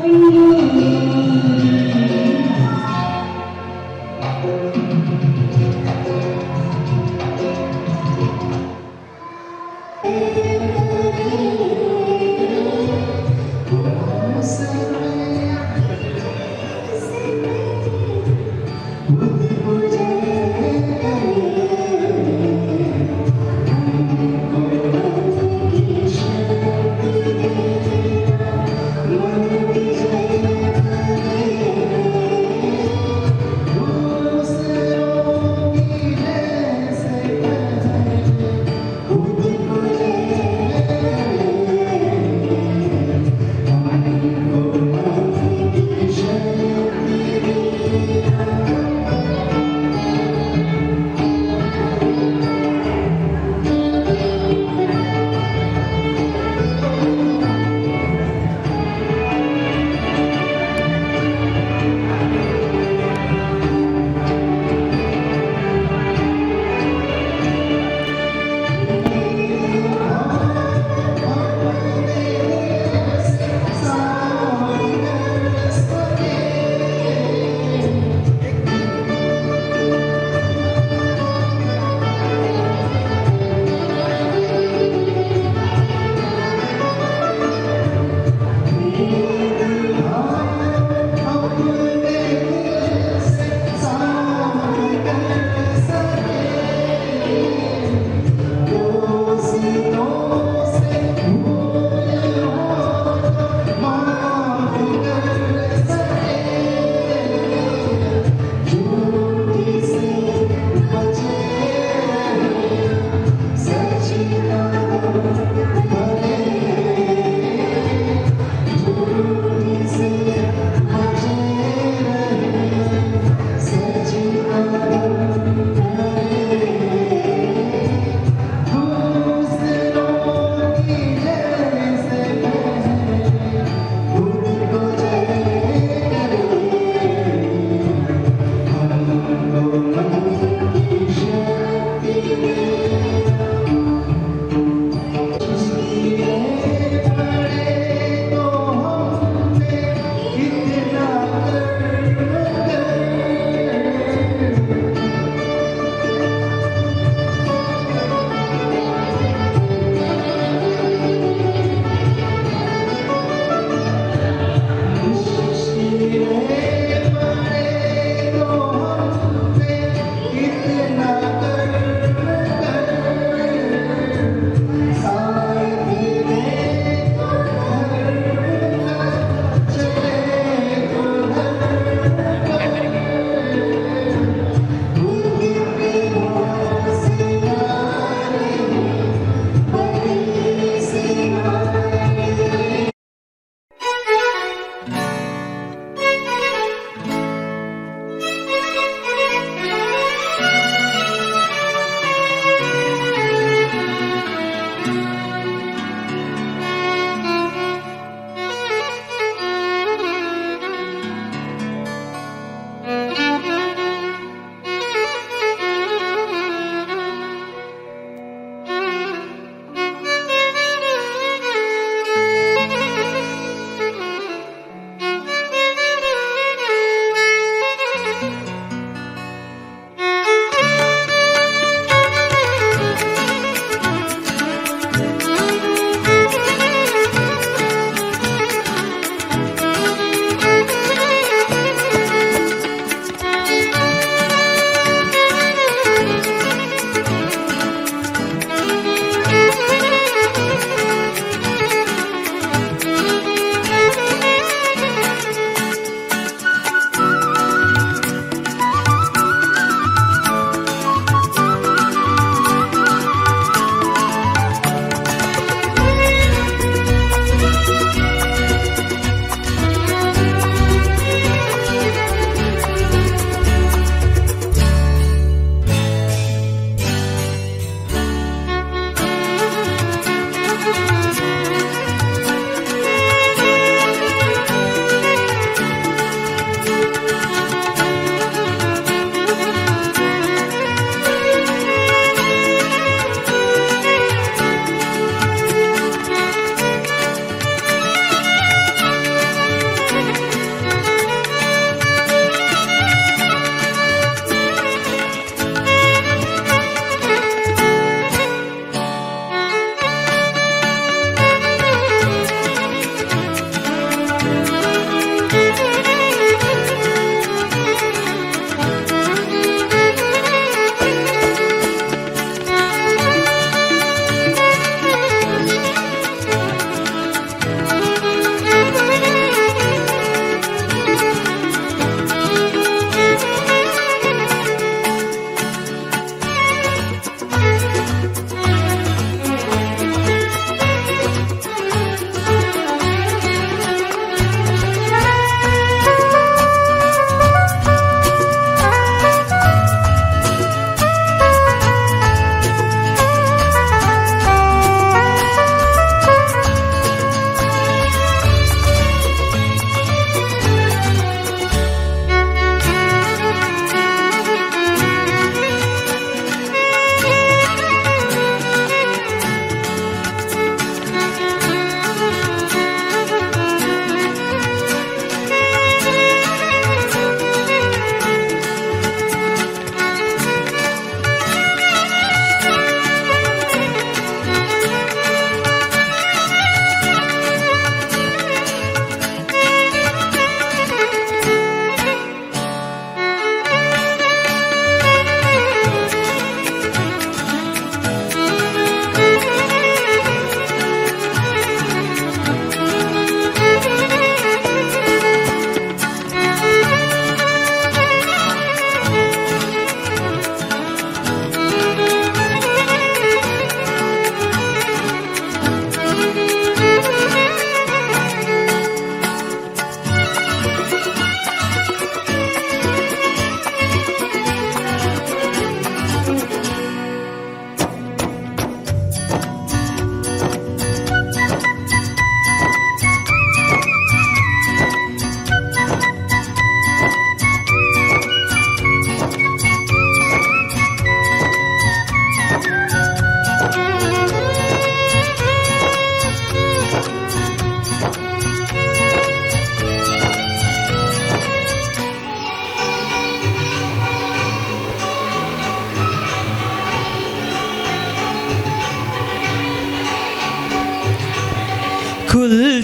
Thank you.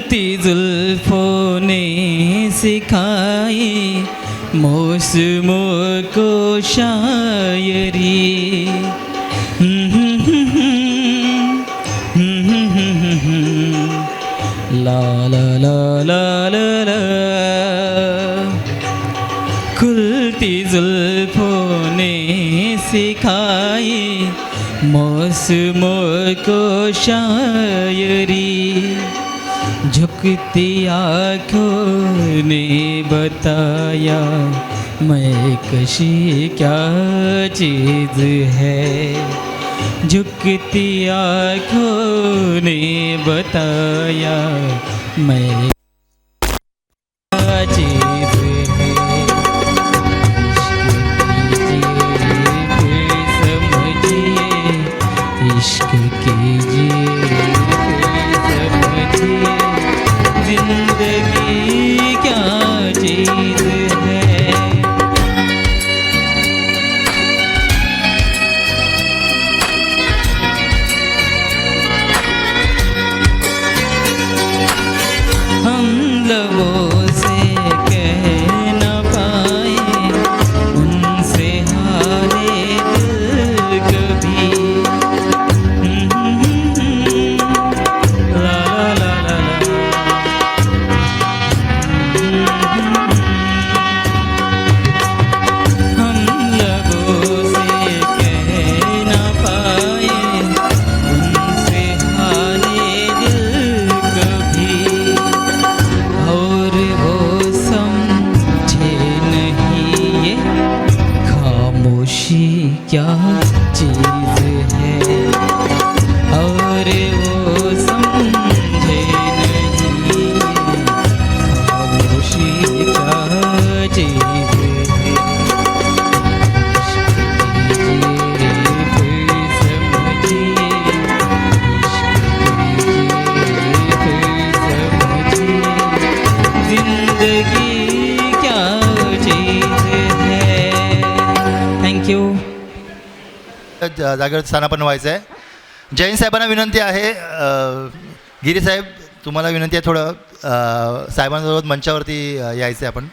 खुलती जुल्फों ने सिखाई मौसमों को शायरी। ला ला ला ला ला ला। खुलती जुल्फों ने सिखाई मौसमों को शायरी। झुकती आँखों ने बताया मैं कशी क्या चीज़ है। झुकती आँखों ने बताया मैं क्या चीज़ है। इश्क कीजिए फिर समझिए जिंदगी क्या चीज़ है। हम लबों से कह न पाए उनसे हाले दिल कभी। क्या चीज़ है और वो समझे नहीं। खामोशी क्या चीज़ है। फिर समझिए फिर समझिए जिंदगी क्या चीज़ है। Thank you. जागेवर स्थानापन्न व्हायचं आहे. जैन साहेबांना विनंती आहे. गिरी साहेब तुम्हाला विनंती आहे थोडं साहेबांसोबत मंचावरती यायचं आहे आपण.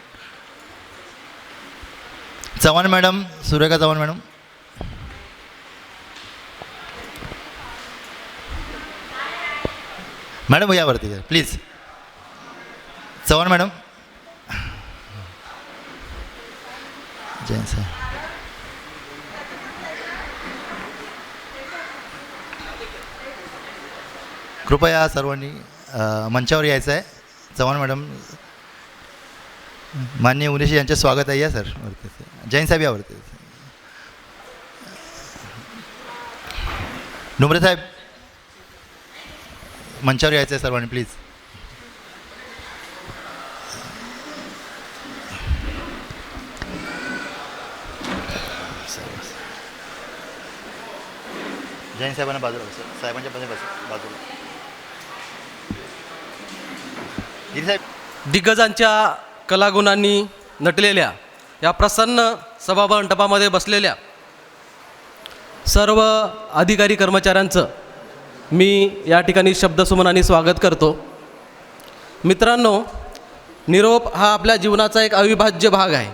Chavan madam, Surekha Chavan madam. Madam यावरती प्लीज. चव्हाण मॅडम. जैन साहेब कृपया सर्वांनी मंचावर यायचं आहे. चव्हाण मॅडम, माननीय उनेशी यांचे स्वागत आहे. या सर वरती. जैन साहेब यावरती. डुमरे साहेब मंचावर यायचं आहे सर्वांनी प्लीज. जैन साहेबांना बाजूला बसा. साहेबांच्या बाजूला. दिग्गजांच्या कलागुणांनी नटलेल्या या प्रसन्न सभामंडपामध्ये बसलेल्या सर्व अधिकारी कर्मचाऱ्यांचं मी या ठिकाणी शब्दसुमनाने स्वागत करतो. मित्रांनो, निरोप हा आपल्या जीवनाचा एक अविभाज्य भाग आहे.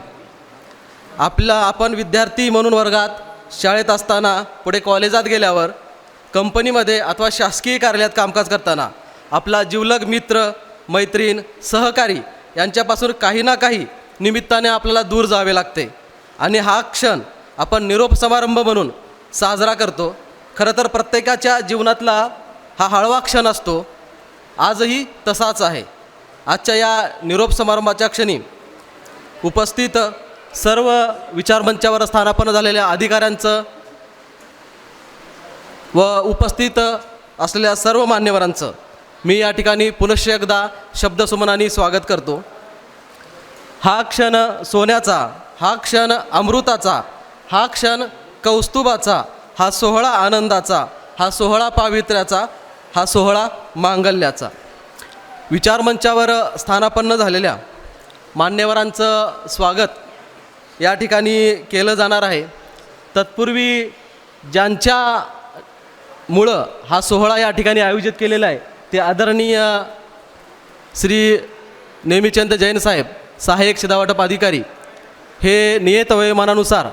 आपण विद्यार्थी म्हणून वर्गात, शाळेत असताना, पुढे कॉलेजात गेल्यावर, कंपनीमध्ये अथवा शासकीय कार्यालयात कामकाज करताना आपला जिवलग मित्र, मैत्रीण, सहकारी यांच्यापासून काही ना काही निमित्ताने आपल्याला दूर जावे लागते आणि हा क्षण आपण निरोप समारंभ म्हणून साजरा करतो. खरं तर प्रत्येकाच्या जीवनातला हा हळवा क्षण असतो. आजही तसाच आहे. आजच्या या निरोप समारंभाच्या क्षणी उपस्थित सर्व विचारमंचावर स्थानापन्न झालेल्या अधिकाऱ्यांचं व उपस्थित असलेल्या सर्व मान्यवरांचं मी या ठिकाणी पुनश्च एकदा शब्दसुमनाने स्वागत करतो. हा क्षण सोन्याचा, हा क्षण अमृताचा, हा क्षण कौस्तुभाचा, हा सोहळा आनंदाचा, हा सोहळा पावित्र्याचा, हा सोहळा मांगल्याचा. विचारमंचावर स्थानापन्न झालेल्या मान्यवरांचं स्वागत या ठिकाणी केलं जाणार आहे. तत्पूर्वी ज्यांच्यामुळं हा सोहळा या ठिकाणी आयोजित केलेला आहे ते आदरणीय श्री नेमिचंद जैन साहेब, सहाय्यक शिधावाटप अधिकारी, हे नियत वयोमानानुसार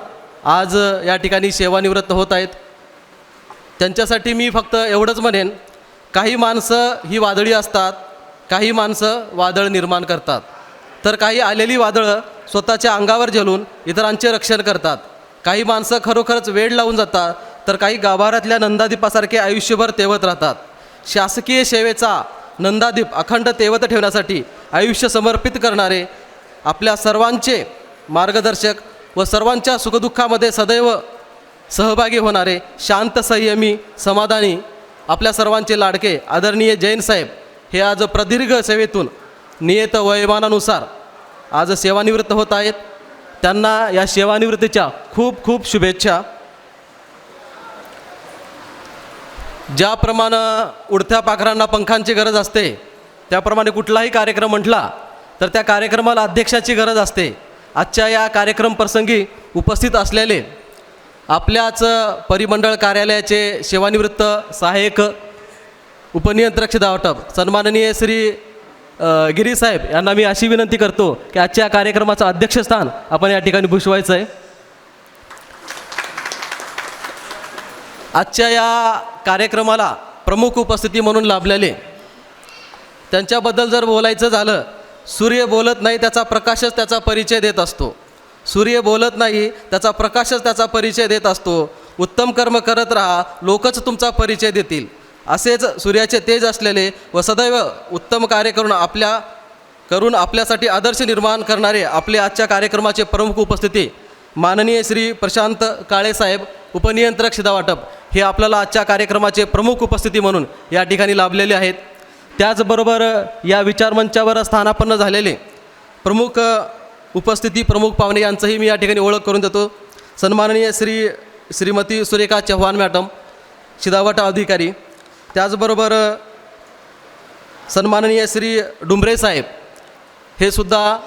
आज या ठिकाणी सेवानिवृत्त होत आहेत. त्यांच्यासाठी मी फक्त एवढंच म्हणेन, काही माणसं ही वादळी असतात, काही माणसं वादळ निर्माण करतात, तर काही आलेली वादळं स्वतःच्या अंगावर झेलून इतरांचे रक्षण करतात. काही माणसं खरोखरच वेड लावून जातात, तर काही गाभाऱ्यातल्या नंदादीपासारखे आयुष्यभर तेवत राहतात. शासकीय सेवेचा नंदादीप अखंड तेवत ठेवण्यासाठी आयुष्य समर्पित करणारे, आपल्या सर्वांचे मार्गदर्शक व सर्वांच्या सुखदुःखामध्ये सदैव सहभागी होणारे, शांत, संयमी, समाधानी, आपल्या सर्वांचे लाडके आदरणीय जैन साहेब हे आज प्रदीर्घ सेवेतून नियत वयोमानानुसार आज सेवानिवृत्त होत आहेत. त्यांना या सेवानिवृत्तीच्या खूप खूप शुभेच्छा. ज्याप्रमाणे उडत्या पाखरांना पंखांची गरज असते, त्याप्रमाणे कुठलाही कार्यक्रम म्हटला तर त्या कार्यक्रमाला अध्यक्षाची गरज असते. आजच्या या कार्यक्रम प्रसंगी उपस्थित असलेले आपल्याच परिमंडळ कार्यालयाचे सेवानिवृत्त सहाय्यक उपनियंत्रक शिधावाटप सन्माननीय श्री गिरी साहेब यांना मी अशी विनंती करतो की आजच्या कार्यक्रमाचं अध्यक्षस्थान आपण या ठिकाणी भूषवायचं आहे. आजच्या या कार्यक्रमाला प्रमुख उपस्थिती म्हणून लाभलेले, त्यांच्याबद्दल जर बोलायचं झालं, सूर्य बोलत नाही त्याचा प्रकाशच त्याचा परिचय देत असतो. सूर्य बोलत नाही त्याचा प्रकाशच त्याचा परिचय देत असतो. उत्तम कर्म करत राहा, लोकच तुमचा परिचय देतील. असेच सूर्याचे तेज असलेले व सदैव उत्तम कार्य करून आपल्यासाठी आदर्श निर्माण करणारे आपले आजच्या कार्यक्रमाचे प्रमुख उपस्थिती माननीय श्री प्रशांत काळे साहेब, उपनियंत्रक शिधावाटप, हे आपल्याला आजच्या कार्यक्रमाचे प्रमुख उपस्थिती म्हणून या ठिकाणी लाभलेले आहेत. त्याचबरोबर या विचारमंचावर स्थानापन्न झालेले प्रमुख उपस्थिती, प्रमुख पाहुणे यांचंही मी या ठिकाणी ओळख करून देतो. सन्माननीय श्रीमती सुरेखा चव्हाण मॅडम, शिधावाटप अधिकारी. त्याचबरोबर सन्माननीय श्री डुंबरे साहेब हे सुद्धा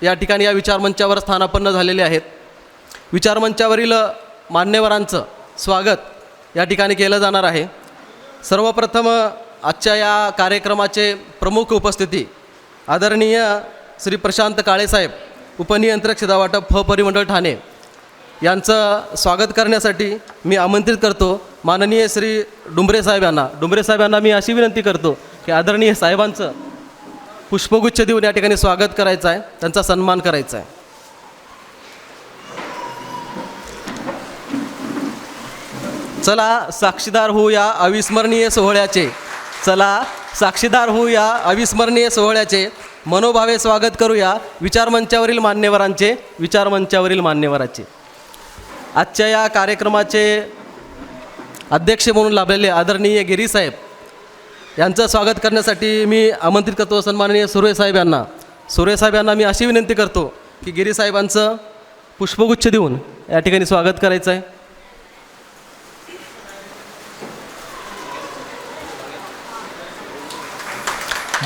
या ठिकाणी या विचारमंचावर स्थानापन्न झालेले आहेत. विचारमंचावरील मान्यवरांचं स्वागत या ठिकाणी केलं जाणार आहे. सर्वप्रथम आजच्या या कार्यक्रमाचे प्रमुख उपस्थिती आदरणीय श्री प्रशांत काळे साहेब, उपनियंत्रक शिधावाटप परिमंडळ ठाणे, यांचं स्वागत करण्यासाठी मी आमंत्रित करतो माननीय श्री डुंबरे साहेब यांना. डुंबरे साहेबांना मी अशी विनंती करतो की आदरणीय साहेबांचं पुष्पगुच्छ देऊन या ठिकाणी स्वागत करायचं आहे, त्यांचा सन्मान करायचा आहे. चला साक्षीदार होऊ या अविस्मरणीय सोहळ्याचे, चला साक्षीदार होऊ या अविस्मरणीय सोहळ्याचे, मनोभावे स्वागत करूया विचारमंचावरील मान्यवरांचे. आजच्या या कार्यक्रमाचे अध्यक्ष म्हणून लाभलेले आदरणीय गिरी साहेब यांचं स्वागत करण्यासाठी मी आमंत्रित करतो सन्माननीय सुरे साहेब यांना. सुरे साहेब यांना मी अशी विनंती करतो की गिरी साहेबांचं पुष्पगुच्छ देऊन या ठिकाणी स्वागत करायचं आहे.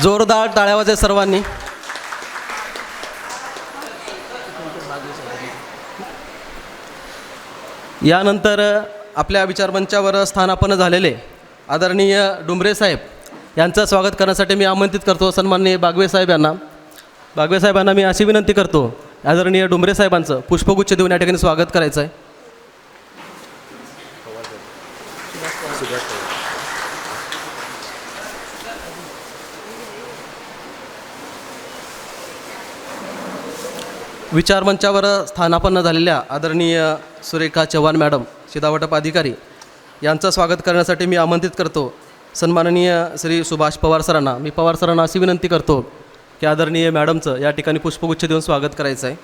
जोरदार टाळ्या वाजवा सर्वांनी. यानंतर आपल्या विचारमंचावर स्थानापन्न झालेले आदरणीय डुंबरे साहेब यांचं स्वागत करण्यासाठी मी आमंत्रित करतो सन्माननीय बागवे साहेब यांना. बागवे साहेबांना मी अशी विनंती करतो आदरणीय डुंबरे साहेबांचं पुष्पगुच्छ देऊन या ठिकाणी स्वागत करायचं आहे. विचारमंचावर स्थानापन्न झालेल्या आदरणीय सुरेखा चव्हाण मॅडम, शिधावाटप अधिकारी, यांचं स्वागत करण्यासाठी मी आमंत्रित करतो सन्माननीय श्री सुभाष पवार सरांना. मी पवार सरांना अशी विनंती करतो की आदरणीय मॅडमचं या ठिकाणी पुष्पगुच्छ देऊन स्वागत करायचं आहे.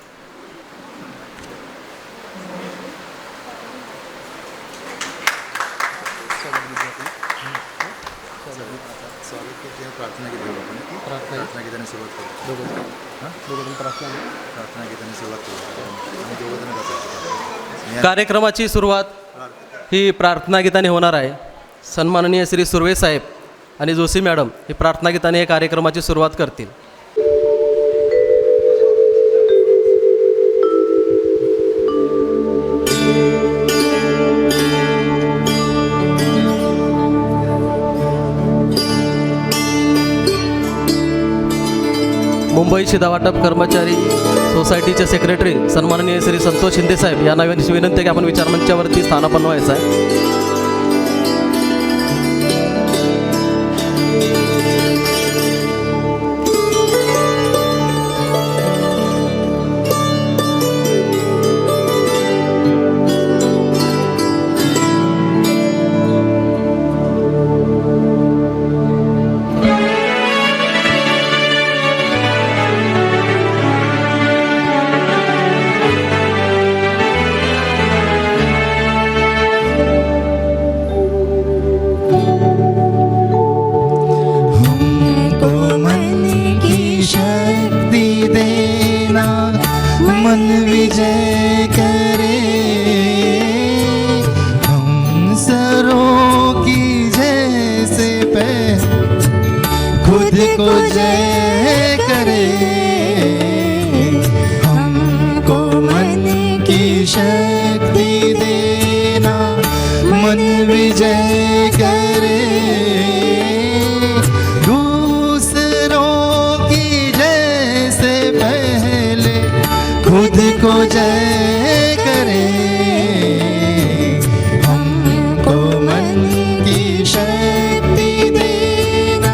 कार्यक्रमाची सुरुवात ही प्रार्थना गीताने होणार आहे. सन्माननीय श्री सुर्वे साहेब आणि जोशी मॅडम हे प्रार्थना गीताने या कार्यक्रमाची सुरुवात करतील. मुंबई शिधा वाटप कर्मचारी सोसायटीचे सेक्रेटरी सन्माननीय श्री संतोष शिंदे साहेब यांना विनंती आहे की आपण विचारमंचावरती स्थानापन्न व्हायचं आहे. हमको मन की शक्ति देना, मन विजय करे, हम सरों की जैसे खुद को जय करे. हमको मन की शक्ति देना, मन विजय करे, दूसरों की जैसे पहले खुद को जय करे. हमको मन की शक्ति देना.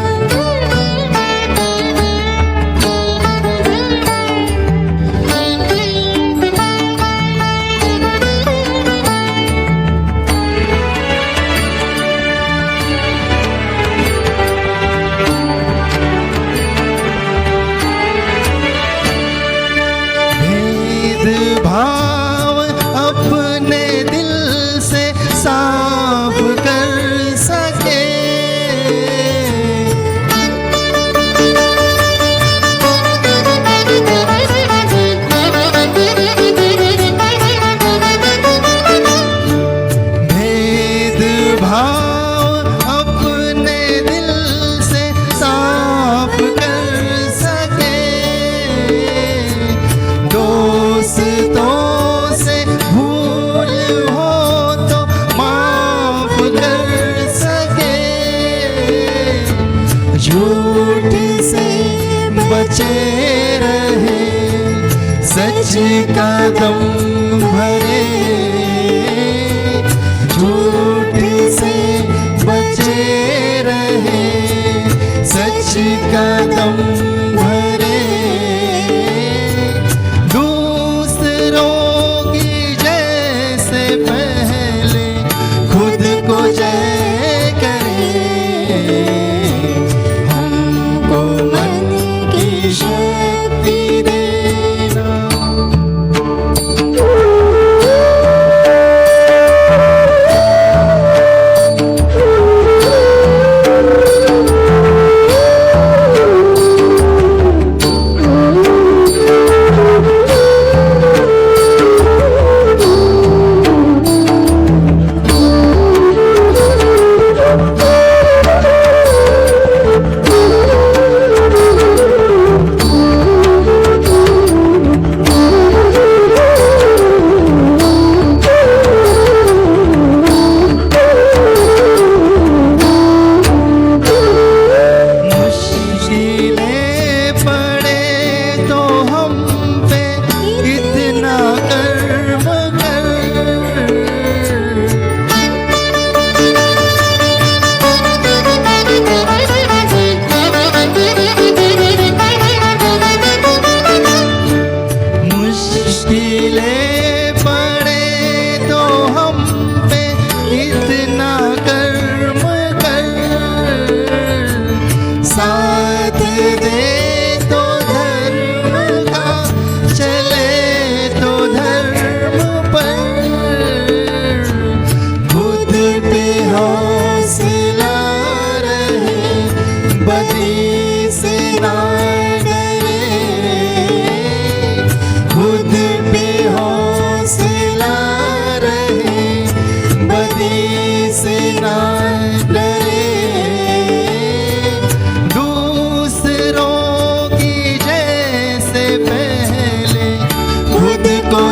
भेदभाव अपने दिल से साफ कर सके, भेदभाव अपने दिल से साफ कर सके, दोस्तों से भूल हो तो माफ कर सके, झूठ से बचे रहे, सच का दम भरे, झूठ से बचे रहे, सच का दम भरे, दूसरों की जैसे पहले खुद को जय करे. हमको मन की शक्ति देना.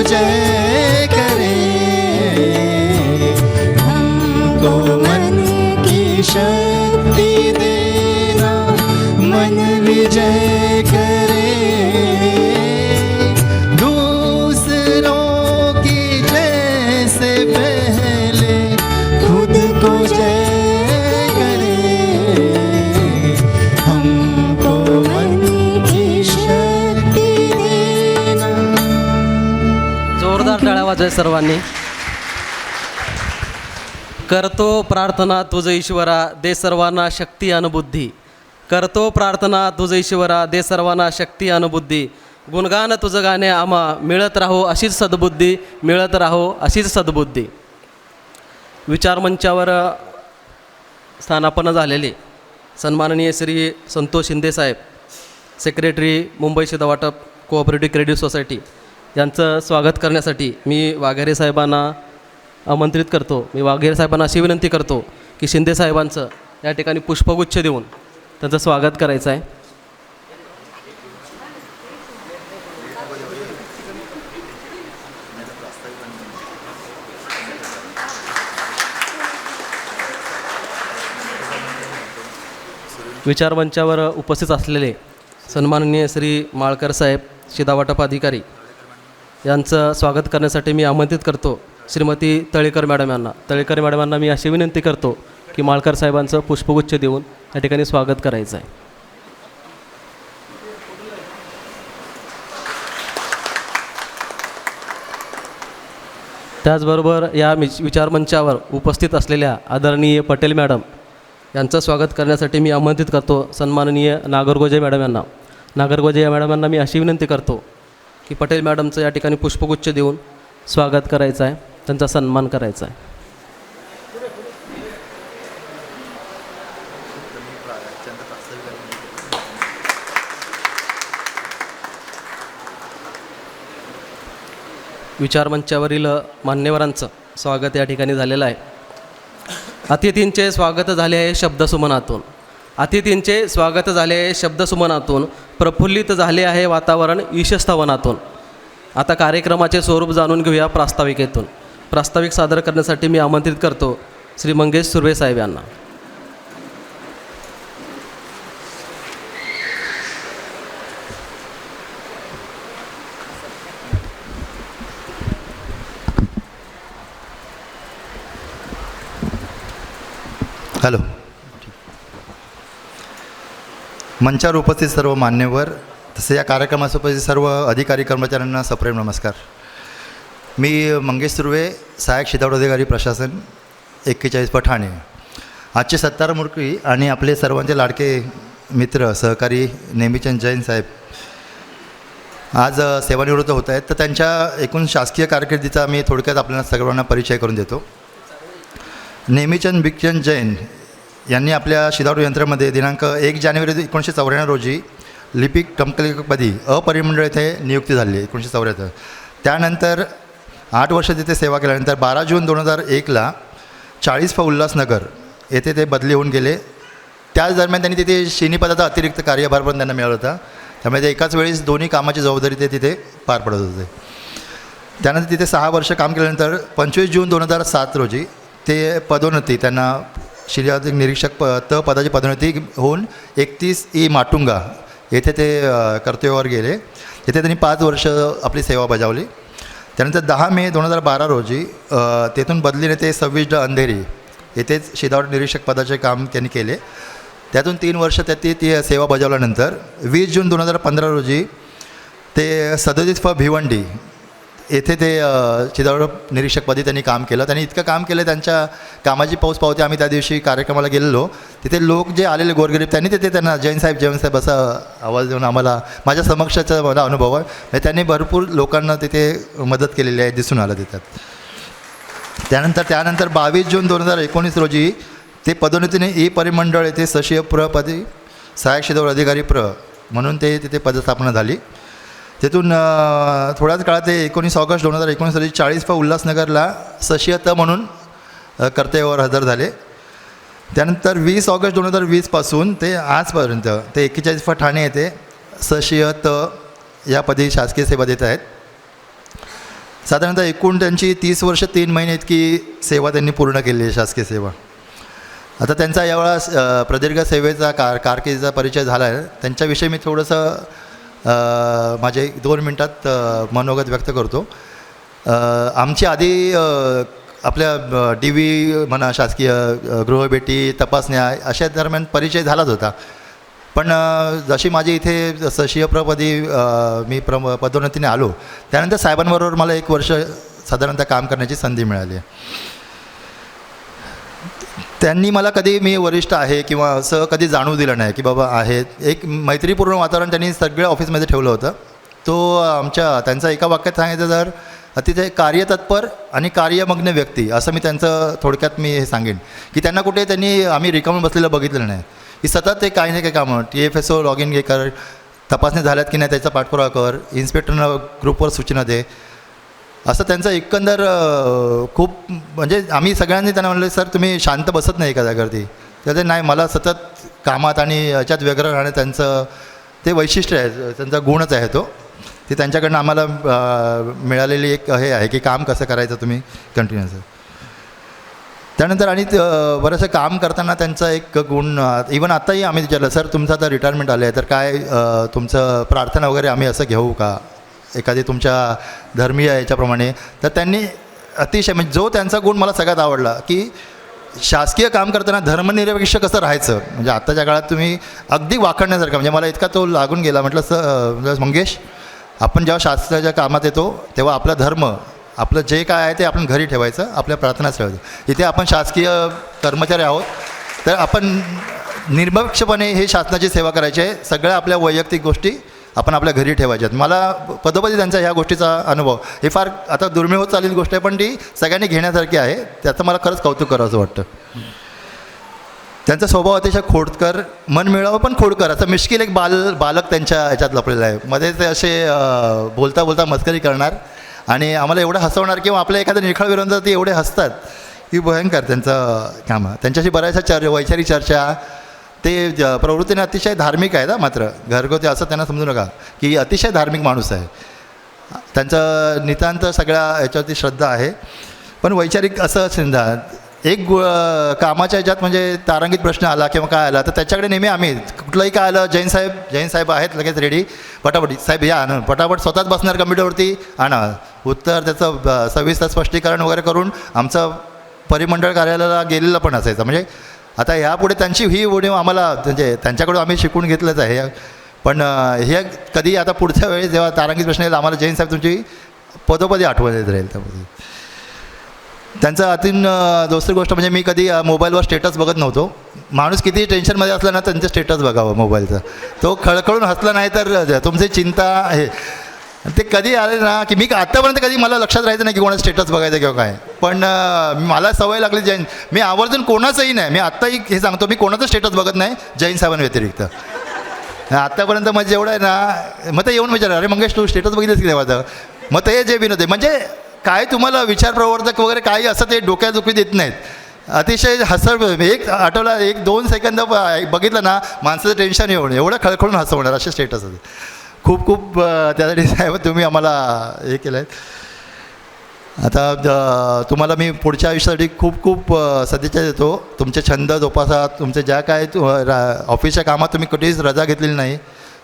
जय करे, हमको मन की शक्ति देना, मन विजय करे। आवाज आहे सर्वांनी. करतो प्रार्थना तुझ ईश्वरा, दे सर्वांना शक्ती अनुभुद्धी. करतो प्रार्थना तुझ ईश्वरा, दे सर्वांना शक्ती अनुभुद्धी. गुणगान तुझं गाणे आम्हा, मिळत राहो अशीच सद्बुद्धी, मिळत राहो अशीच सद्बुद्धी. विचारमंचावर स्थानापन्न झालेले सन्माननीय श्री संतोष शिंदेसाहेब, सेक्रेटरी मुंबई शिधावाटप कोऑपरेटिव्ह क्रेडिट सोसायटी, यांचं स्वागत करण्यासाठी मी वाघेरे साहेबांना आमंत्रित करतो. मी वाघेरे साहेबांना अशी विनंती करतो की शिंदे साहेबांचं या ठिकाणी पुष्पगुच्छ देऊन त्यांचं स्वागत करायचं आहे. विचारमंचावर उपस्थित असलेले सन्माननीय श्री माळकर साहेब, शिधावाटप अधिकारी, यांचं स्वागत करण्यासाठी मी आमंत्रित करतो श्रीमती तळेकर मॅडम यांना. तळेकर मॅडम यांना मी अशी विनंती करतो की माळकर साहेबांचं पुष्पगुच्छ देऊन या ठिकाणी स्वागत करायचं आहे. त्याचबरोबर या विचारमंचावर उपस्थित असलेल्या आदरणीय पटेल मॅडम यांचं स्वागत करण्यासाठी मी आमंत्रित करतो सन्माननीय नागरगोजे मॅडम यांना. नागरगोजे या मॅडम यांना मी अशी विनंती करतो की पटेल मॅडमचं या ठिकाणी पुष्पगुच्छ देऊन स्वागत करायचं आहे, त्यांचा सन्मान करायचा आहे. विचारमंचावरील मान्यवरांचं स्वागत या ठिकाणी झालेलं आहे. अतिथींचे स्वागत झाले आहे शब्दसुमनातून. अतिथींचे स्वागत झाले आहे शब्दसुमनातून. प्रफुल्लित झाले आहे वातावरण ईशस्तवनातून. आता कार्यक्रमाचे स्वरूप जाणून घेऊया प्रास्ताविकेतून. प्रास्ताविक सादर करण्यासाठी मी आमंत्रित करतो श्री मंगेश सुर्वे साहेब यांना. हॅलो. मंचावर उपस्थित सर्व मान्यवर, तसे या कार्यक्रमास उपस्थित सर्व अधिकारी कर्मचाऱ्यांना सप्रेम नमस्कार. मी मंगेश सुर्वे, सहाय्यक शिधावट अधिकारी प्रशासन 41 ठाणे. आजचे सत्तारमूर्ती आणि आपले सर्वांचे लाडके मित्र सहकारी नेहमीचंद जैन साहेब आज सेवानिवृत्त होत आहेत, तर त्यांच्या एकूण शासकीय कारकिर्दीचा मी थोडक्यात आपल्याला सर्वांना परिचय करून देतो. नेहमीचंद बिगचंद जैन यांनी आपल्या शिधावट यंत्रामध्ये दिनांक 1 जानेवारी 1994 रोजी लिपिक टंकलेखकपदी अपरिमंडळ येथे नियुक्ती झाली 1974. त्यानंतर 8 वर्ष तिथे सेवा केल्यानंतर 12 जून 2001ला 40 उल्हासनगर येथे ते बदली होऊन गेले. त्याच दरम्यान त्यांनी तिथे शिनीपदाचा अतिरिक्त कार्यभार पण त्यांना मिळाला होता. त्यामुळे ते एकाच वेळेस दोन्ही कामाची जबाबदारी ते तिथे पार पडत होते. त्यानंतर तिथे 6 वर्ष काम केल्यानंतर 25 जून 2007 रोजी ते पदोन्नती, त्यांना शिधावट निरीक्षक पदाची पदोन्नती होऊन 31 ई माटुंगा येथे ते कर्तव्यावर गेले. येथे त्यांनी 5 वर्ष आपली सेवा बजावली. त्यानंतर 10 मे 2012 रोजी तेथून बदलीने ते 26 अंधेरी येथेच शिधावट निरीक्षक पदाचे काम त्यांनी केले. त्यातून 3 वर्ष ती सेवा बजावल्यानंतर 20 जून 2015 रोजी ते 37 भिवंडी येथे ते शिधावट निरीक्षकपदी त्यांनी काम केलं. त्यांनी इतकं काम केलं, त्यांच्या कामाची पाऊस पावती आम्ही त्या दिवशी कार्यक्रमाला गेलेलो. तिथे लोक जे आलेले गोरगरीब त्यांनी तिथे त्यांना जैन साहेब असा आवाज देऊन आम्हाला, माझ्या समक्षाचा मला अनुभव आहे, त्यांनी भरपूर लोकांना तिथे मदत केलेली आहे, दिसून आलं तिथं. त्यानंतर 22 जून 2019 रोजी ते पदोन्नतीने ई परिमंडळ येथे सशीय प्रपदी सहाय्यक शिधावट अधिकारी म्हणून ते तिथे पदस्थापना झाली. तिथून थोड्याच काळात ते 19 ऑगस्ट 2019 रोजी 40 उल्हासनगरला सशीयत म्हणून कर्तव्यावर हजर झाले. त्यानंतर 20 ऑगस्ट 2020पासून ते आजपर्यंत ते 41 ठाणे येथे सशीयत या पदी शासकीय सेवा देत आहेत. साधारणतः एकूण त्यांची 30 वर्ष 3 महिने इतकी सेवा त्यांनी पूर्ण केली आहे, शासकीय सेवा. आता त्यांचा यावेळेस प्रदीर्घ सेवेचा कारकिर्दीचा परिचय झाला आहे. त्यांच्याविषयी मी थोडंसं माझे 2 मिनटात मनोगत व्यक्त करतो. आमची आधी आपल्या DV म्हणा, शासकीय गृहभेटी, तपासण्या अशा दरम्यान परिचय झालाच होता. पण जशी माझी इथे सशीय प्रपदी मी पदोन्नतीने आलो, त्यानंतर साहेबांबरोबर मला 1 वर्ष साधारणतः काम करण्याची संधी मिळाली आहे. त्यांनी मला कधी मी वरिष्ठ आहे किंवा असं कधी जाणवू दिलं नाही की बाबा आहेत. एक मैत्रीपूर्ण वातावरण त्यांनी सगळ्या ऑफिसमध्ये ठेवलं होतं. तो त्यांचा एका वाक्यात सांगायचं तर अतिशय कार्यतत्पर आणि कार्यमग्न व्यक्ती असं मी त्यांचं थोडक्यात मी हे सांगेन की त्यांना कुठे आम्ही रिकामं बसलेलं बघितलं नाही की सतत ते काही नाही काही कामं TFSO लॉग इन कर, तपासणी झाल्यात की नाही त्याचा पाठपुरावा कर, इन्स्पेक्टरनं ग्रुपवर सूचना दे, असं त्यांचं एकंदर खूप म्हणजे आम्ही सगळ्यांनी त्यांना म्हणलं सर तुम्ही शांत बसत नाही एका जागेवरती. तर ते नाही मला सतत कामात आणि याच्यात व्यग्र राहणं त्यांचं ते वैशिष्ट्य आहे, त्यांचा गुणच आहे तो. ते त्यांच्याकडनं आम्हाला मिळालेली एक हे आहे की काम कसं करायचं तुम्ही कंटिन्युअस. त्यानंतर आणि बरंचसं काम करताना त्यांचा एक गुण इवन आत्ताही आम्ही विचारलं सर तुमचं आता रिटायरमेंट आलं आहे तर काय तुमचं प्रार्थना वगैरे आम्ही असं घेऊ का एखादी तुमच्या धर्मीय याच्याप्रमाणे. तर त्यांनी अतिशय म्हणजे जो त्यांचा गुण मला सगळ्यात आवडला की शासकीय काम करताना धर्मनिरपेक्ष कसं राहायचं. म्हणजे आत्ताच्या काळात तुम्ही अगदी वाखाणण्यासारखं म्हणजे मला इतका तो लागून गेला. म्हटलं मंगेश आपण जेव्हा शासनाच्या कामात येतो तेव्हा आपला धर्म आपलं जे काय आहे ते आपण घरी ठेवायचं, आपल्या प्रार्थनाच ठेवायचं. इथे आपण शासकीय कर्मचारी आहोत तर आपण निरपेक्षपणे हे शासनाची सेवा करायची आहे. सगळ्या आपल्या वैयक्तिक गोष्टी आपण आपल्या घरी ठेवायच्या आहेत. मला पदोपदी त्यांचा ह्या गोष्टीचा अनुभव हे फार आता दुर्मिळ होत चाललेली गोष्ट आहे पण ती सगळ्यांनी घेण्यासारखी आहे. त्याचं मला खरंच कौतुक करावं असं वाटतं. त्यांचा स्वभाव अतिशय खोडकर, मन मिळावं पण खोडकर, असं मिश्किल एक बालक त्यांच्या ह्याच्यात लपलेला आहे. मध्ये ते असे बोलता बोलता मस्करी करणार आणि आम्हाला एवढं हसवणार किंवा आपल्या एखाद्या निखळ विरोधात ते एवढे हसतात की भयंकर त्यांचं कामं. त्यांच्याशी बऱ्याचशा वैचारिक चर्चा ते प्रवृत्तीने अतिशय धार्मिक आहेत. मात्र घरगुती असं त्यांना समजू नका की अतिशय धार्मिक माणूस आहे. त्यांचं नितांत सगळ्या याच्यावरती श्रद्धा आहे. पण वैचारिक असं श्रद्धा एक कामाच्या ह्याच्यात म्हणजे तारांकित प्रश्न आला किंवा काय आला तर त्याच्याकडे नेहमी आम्ही कुठलंही काय आलं जैन साहेब आहेत लगेच रेडी, पटापट साहेब या आणून पटापट स्वतःच बसणार कम्प्युटरवरती आणा उत्तर, त्याचं सविस्तर स्पष्टीकरण वगैरे करून आमचं परिमंडळ कार्यालयाला गेलेलं पण असायचं. म्हणजे आता ह्यापुढे त्यांची ही उणीव आम्हाला म्हणजे त्यांच्याकडून आम्ही शिकून घेतलंच आहे. पण हे कधी आता पुढच्या वेळेस जेव्हा तारांकित प्रश्न येईल आम्हाला जैन साहेब तुमची पदोपदी आठवण येत राहील. त्यामध्ये त्यांचं अतीन दुसरी गोष्ट म्हणजे मी कधी मोबाईलवर स्टेटस बघत नव्हतो. माणूस किती टेन्शनमध्ये असला ना त्यांचं स्टेटस बघावं मोबाईलचं, तो खळखळून हसला नाही तर तुमची चिंता आहे. ते कधी आले ना की मी आत्तापर्यंत कधी मला लक्षात राहायचं नाही की कोणाचं स्टेटस बघायचं किंवा काय. पण मला सवय लागली जैन, मी आवर्जून कोणाचंही नाही, मी आत्ताही हे सांगतो मी कोणाचं स्टेटस बघत नाही जैन साहेबांव्यतिरिक्त. आत्तापर्यंत म्हणजे जेवढं आहे ना मग ते येऊन विचारा अरे मंगेश तू स्टेटस बघितलंस की तेव्हाचं. मग ते जे विनोद आहे म्हणजे काय तुम्हाला विचार प्रवर्तक वगैरे काही असं ते डोक्यादुखी देत नाहीत. अतिशय एक आठवला 1-2 सेकंद बघितलं ना माणसाचं टेन्शन येऊन एवढं खळखळून हसवणार असे स्टेटस होते. खूप खूप त्यासाठी साहेब तुम्ही आम्हाला हे केलं आहे. आता तुम्हाला मी पुढच्या आयुष्यासाठी खूप खूप सदिच्छा देतो. तुमचे छंद जोपासा, तुमचे ज्या काय ऑफिसच्या कामात तुम्ही कुठेच रजा घेतलेली नाही,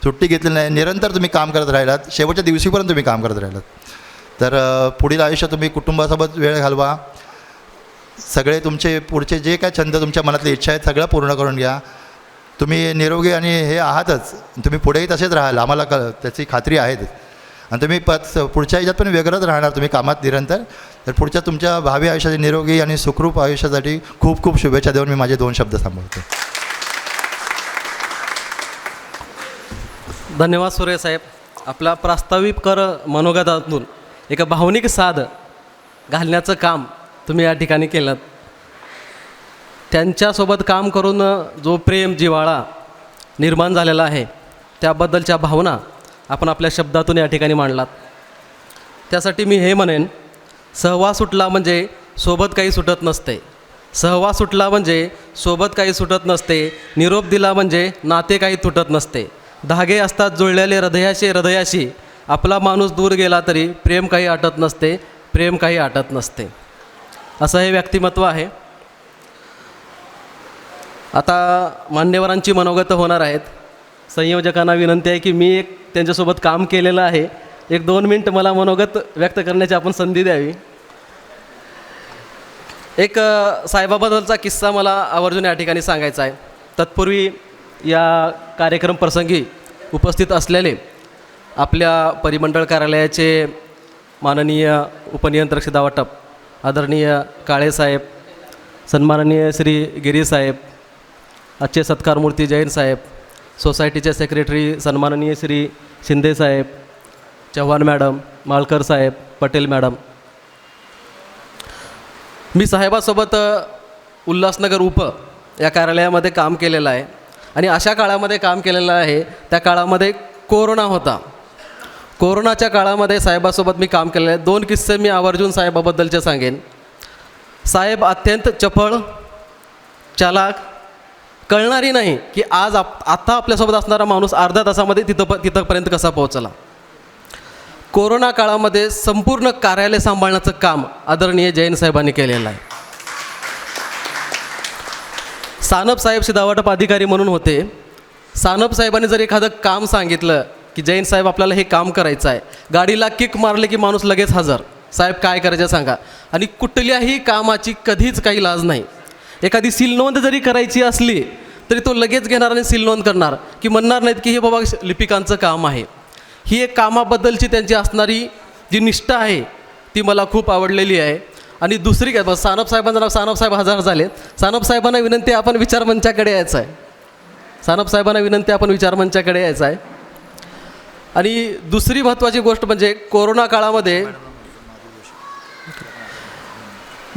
सुट्टी घेतलेली नाही, निरंतर तुम्ही काम करत राहिलात, शेवटच्या दिवशीपर्यंत तुम्ही काम करत राहिलात. तर पुढील आयुष्य तुम्ही कुटुंबासोबत वेळ घालवा. सगळे तुमचे पुढचे जे काय छंद तुमच्या मनातली इच्छा आहेत सगळ्या पूर्ण करून घ्या. तुम्ही निरोगी आणि हे आहातच, तुम्ही पुढेही तसेच राहाल आम्हाला त्याची खात्री आहेच. आणि तुम्ही पुढच्या ह्याच्यात पण वेगळंच राहणार तुम्ही कामात निरंतर. तर पुढच्या तुमच्या भावी आयुष्याची निरोगी आणि सुखरूप आयुष्यासाठी खूप खूप शुभेच्छा देऊन मी माझे 2 शब्द सांभाळतो. धन्यवाद सुरेश साहेब. आपला प्रास्ताविक मनोगतातून एका भावनिक साध घालण्याचं काम तुम्ही या ठिकाणी केलं. त्यांच्यासोबत काम करून जो प्रेम जिव्हाळा निर्माण झालेला आहे त्याबद्दलच्या भावना आपण आपल्या शब्दातून या ठिकाणी मांडलात. त्यासाठी मी हे म्हणेन, सहवास सुटला म्हणजे सोबत काही सुटत नसते. सहवास सुटला म्हणजे सोबत काही सुटत नसते. निरोप दिला म्हणजे नाते काही तुटत नसते. धागे असतात जुळलेले हृदयाशी आपला माणूस दूर गेला तरी प्रेम काही आटत नसते, प्रेम काही आटत नसते. असं हे व्यक्तिमत्व आहे. आता मान्यवरांची मनोगत होणार आहेत. संयोजकांना विनंती आहे की मी एक त्यांच्यासोबत काम केलेलं आहे, 1-2 मिनिट मला मनोगत व्यक्त करण्याची आपण संधी द्यावी. एक साहेबाबद्दलचा किस्सा मला आवर्जून या ठिकाणी सांगायचा आहे. तत्पूर्वी या कार्यक्रम प्रसंगी उपस्थित असलेले आपल्या परिमंडळ कार्यालयाचे माननीय उपनियंत्रक शिधावाटप आदरणीय काळेसाहेब, सन्माननीय श्री गिरीसाहेब, आजचे सत्कारमूर्ती जैन साहेब, सोसायटीचे सेक्रेटरी सन्माननीय श्री शिंदेसाहेब, चव्हाण मॅडम, माळकर साहेब, पटेल मॅडम. मी साहेबासोबत उल्हासनगर उप या कार्यालयामध्ये काम केलेलं आहे आणि अशा काळामध्ये काम केलेलं आहे. त्या काळामध्ये कोरोना होता. कोरोनाच्या काळामध्ये साहेबासोबत मी काम केलेलं आहे. 2 किस्से मी आवर्जून साहेबाबद्दलचे सांगेन. साहेब अत्यंत चपळ, चालाक, कळणारी नाही की आज आत्ता आपल्यासोबत असणारा माणूस अर्ध्या तासामध्ये तिथंपर्यंत कसा पोहोचला. कोरोना काळामध्ये संपूर्ण कार्यालय सांभाळण्याचं काम आदरणीय जैन साहेबांनी केलेलं आहे. सानप साहेब शिधावाटप अधिकारी म्हणून होते. सानप साहेबांनी जर एखादं काम सांगितलं की जैन साहेब आपल्याला हे काम करायचं आहे, गाडीला किक मारले की माणूस लगेच हजर. साहेब काय करायचं सांगा. आणि कुठल्याही कामाची कधीच काही लाज नाही. एखादी सीलनोंद जरी करायची असली तरी तो लगेच घेणार आणि सीलनोंद करणार, की म्हणणार नाहीत की हे बाबा लिपिकांचं काम आहे. ही एक कामाबद्दलची त्यांची असणारी जी निष्ठा आहे ती मला खूप आवडलेली आहे. आणि दुसरी काय, सानप साहेबांचं नाव, सानप साहेब हजर झाले. सानप साहेबांना विनंती, आपण विचारमंचाकडे यायचं आहे. सानप साहेबांना विनंती, आपण विचारमंचाकडे यायचं आहे. आणि दुसरी महत्त्वाची गोष्ट म्हणजे कोरोना काळामध्ये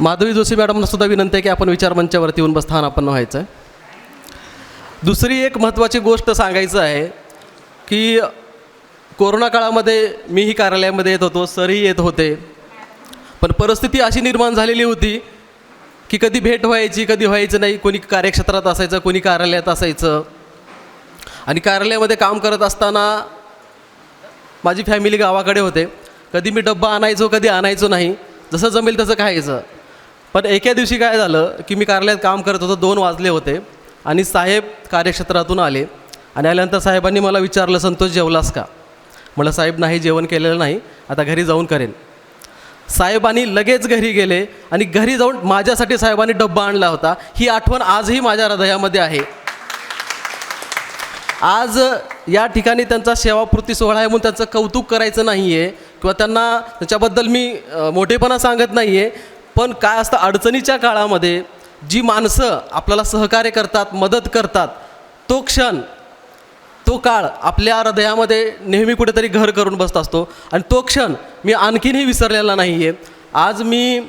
माधवी जोशी मॅडमना सुद्धा विनंती आहे की आपण विचारमंचावरती येऊन स्थानापन्न व्हायचं आहे. दुसरी एक महत्त्वाची गोष्ट सांगायचं आहे की कोरोना काळामध्ये मीही कार्यालयामध्ये येत होतो, सरही येत होते. पण परिस्थिती अशी निर्माण झालेली होती की कधी भेट व्हायची, कधी व्हायचं नाही. कोणी कार्यक्षेत्रात असायचं, कोणी कार्यालयात असायचं. आणि कार्यालयामध्ये काम करत असताना माझी फॅमिली गावाकडे होते. कधी मी डब्बा आणायचो, कधी आणायचो नाही, जसं जमेल तसं खायचं. पण एका दिवशी काय झालं की मी कार्यालयात काम करत होतो, 2 वाजले होते आणि साहेब कार्यक्षेत्रातून आले. आणि आल्यानंतर साहेबांनी मला विचारलं, संतोष जेवलास का? म्हटलं साहेब नाही, जेवण केलेलं नाही, आता घरी जाऊन करेन. साहेबांनी लगेच घरी गेले आणि घरी जाऊन माझ्यासाठी साहेबांनी डब्बा आणला होता. ही आठवण आजही माझ्या हृदयामध्ये आहे. आज या ठिकाणी त्यांचा सेवापूर्ती सोहळा आहे म्हणून त्यांचं कौतुक करायचं नाही आहे किंवा त्यांना त्याच्याबद्दल मी मोठेपणा सांगत नाही आहे. पण काय असतं, अडचणीच्या काळामध्ये जी माणसं आपल्याला सहकार्य करतात, मदत करतात, तो क्षण, तो काळ आपल्या हृदयामध्ये नेहमी कुठेतरी घर करून बसत असतो. आणि तो क्षण मी आणखीनही विसरलेला नाही आहे. आज मी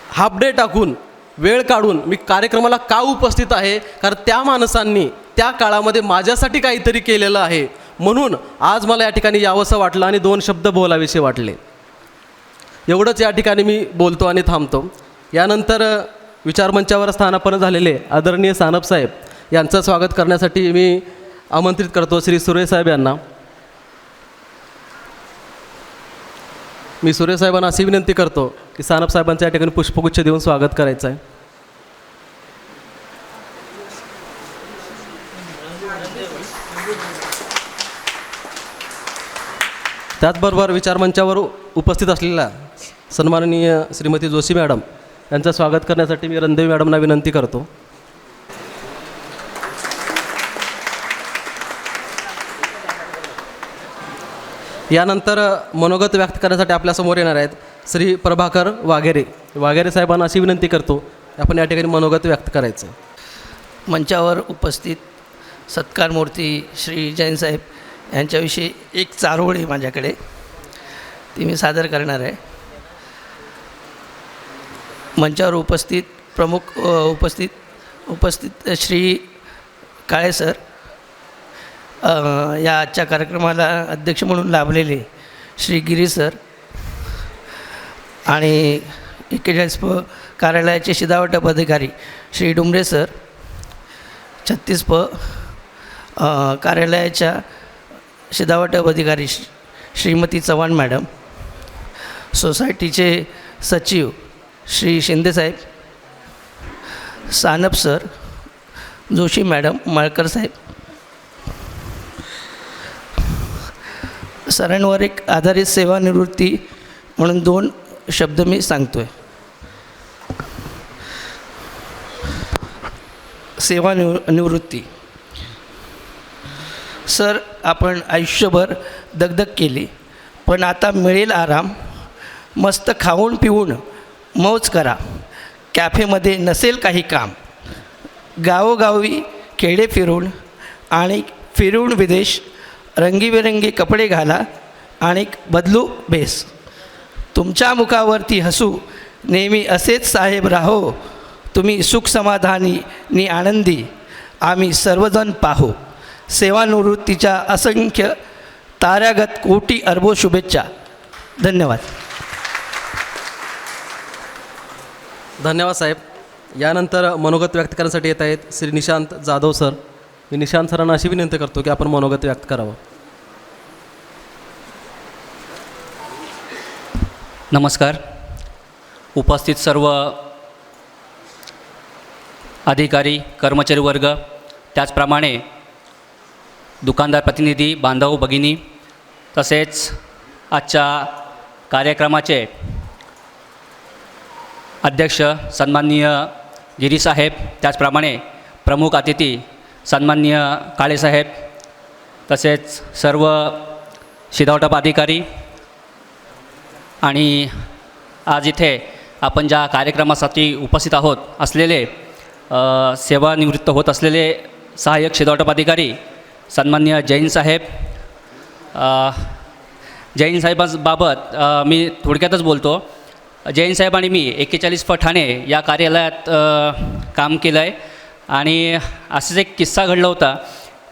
हाफ डे टाकून, वेळ काढून मी कार्यक्रमाला का उपस्थित आहे, कारण त्या माणसांनी त्या काळामध्ये माझ्यासाठी काहीतरी केलेलं आहे म्हणून आज मला या ठिकाणी यावंसं वाटलं आणि 2 शब्द बोलावेसे वाटले. एवढंच या ठिकाणी मी बोलतो आणि थांबतो. यानंतर विचारमंचावर स्थानापन्न झालेले आदरणीय सानप साहेब यांचं स्वागत करण्यासाठी मी आमंत्रित करतो श्री सुरेश साहेब यांना. मी सुरेश साहेबांना अशी विनंती करतो की सानप साहेबांचं या ठिकाणी पुष्पगुच्छ देऊन स्वागत करायचं आहे. त्याचबरोबर विचारमंचावर उपस्थित असलेल्या सन्माननीय श्रीमती जोशी मॅडम यांचं स्वागत करण्यासाठी मी रणदेवी मॅडमना विनंती करतो. यानंतर मनोगत व्यक्त करण्यासाठी आपल्यासमोर येणार आहेत श्री प्रभाकर वाघेरे. वाघेरे साहेबांना अशी विनंती करतो आपण या ठिकाणी मनोगत व्यक्त करायचं. मंचावर उपस्थित सत्कारमूर्ती श्री जैन साहेब यांच्याविषयी एक चारोळी आहे माझ्याकडे, ती मी सादर करणार आहे. मंचावर उपस्थित श्री काळे सर, या आजच्या कार्यक्रमाला अध्यक्ष म्हणून लाभलेले श्री गिरी सर आणि 41 कार्यालयाचे शिधावाटप अधिकारी श्री डुमरे सर, 36 कार्यालयाच्या शिधावाटप अधिकारी श्रीमती चव्हाण मॅडम, सोसायटीचे सचिव श्री शिंदेसाहेब, सानप सर, जोशी मॅडम, माळकर साहेब, सरांवर एक आधारित सेवानिवृत्ती म्हणून 2 शब्द मी सांगतो आहे. सेवानिवृत्ती. सर, आपण आयुष्यभर दगदग केली, पण आता मिळेल आराम. मस्त खाऊन पिऊन मौज करा. कॅफेमध्ये नसेल काही काम. गावोगावी खेडे फिरून आणि फिरून विदेश. रंगीबेरंगी कपडे घाला आणि बदलू बेस. तुमच्या मुखावरती हसू नेहमी असेच साहेब राहो. तुम्ही सुख समाधानी नि आनंदी आम्ही सर्वजण पाहू. सेवानिवृत्तीच्या असंख्य ताऱ्यागत कोटी अरबो शुभेच्छा. धन्यवाद. धन्यवाद साहेब. यानंतर मनोगत व्यक्त करण्यासाठी येत आहेत श्री निशांत जाधव सर. मी निशांत सरांना अशी विनंती करतो की आपण मनोगत व्यक्त करावं. नमस्कार. उपस्थित सर्व अधिकारी, कर्मचारी वर्ग, त्याचप्रमाणे दुकानदार प्रतिनिधी, बांधव भगिनी, तसेच आजच्या कार्यक्रमाचे अध्यक्ष सन्माननीय गिरीसाहेब, त्याचप्रमाणे प्रमुख अतिथी सन्माननीय काळेसाहेब, तसेच सर्व शिधावटप अधिकारी आणि आज इथे आपण ज्या कार्यक्रमासाठी उपस्थित आहोत असलेले सेवानिवृत्त होत असलेले सहाय्यक शिधावटप अधिकारी सन्माननीय जैन साहेब. जैन साहेबांबाबत मी थोडक्यातच बोलतो. जैन साहेब आणि मी 41 ठाणे या कार्यालयात काम केलं आहे आणि असाच एक किस्सा घडला होता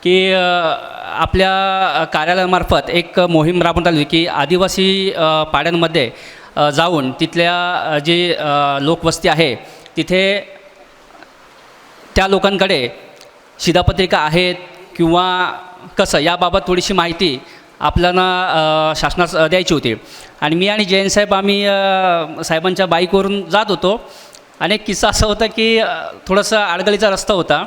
की आपल्या कार्यालयामार्फत एक मोहीम राबवण्यात आली की आदिवासी पाड्यांमध्ये जाऊन तिथल्या जी लोकवस्ती आहे तिथे त्या लोकांकडे शिधापत्रिका आहेत किंवा कसं याबाबत थोडीशी माहिती आपल्याला शासनास द्यायची होती. आणि मी आणि जैन साहेब आम्ही साहेबांच्या बाईकवरून जात होतो आणि एक किस्सा असा होता की थोडंसं अडगळीचा रस्ता होता.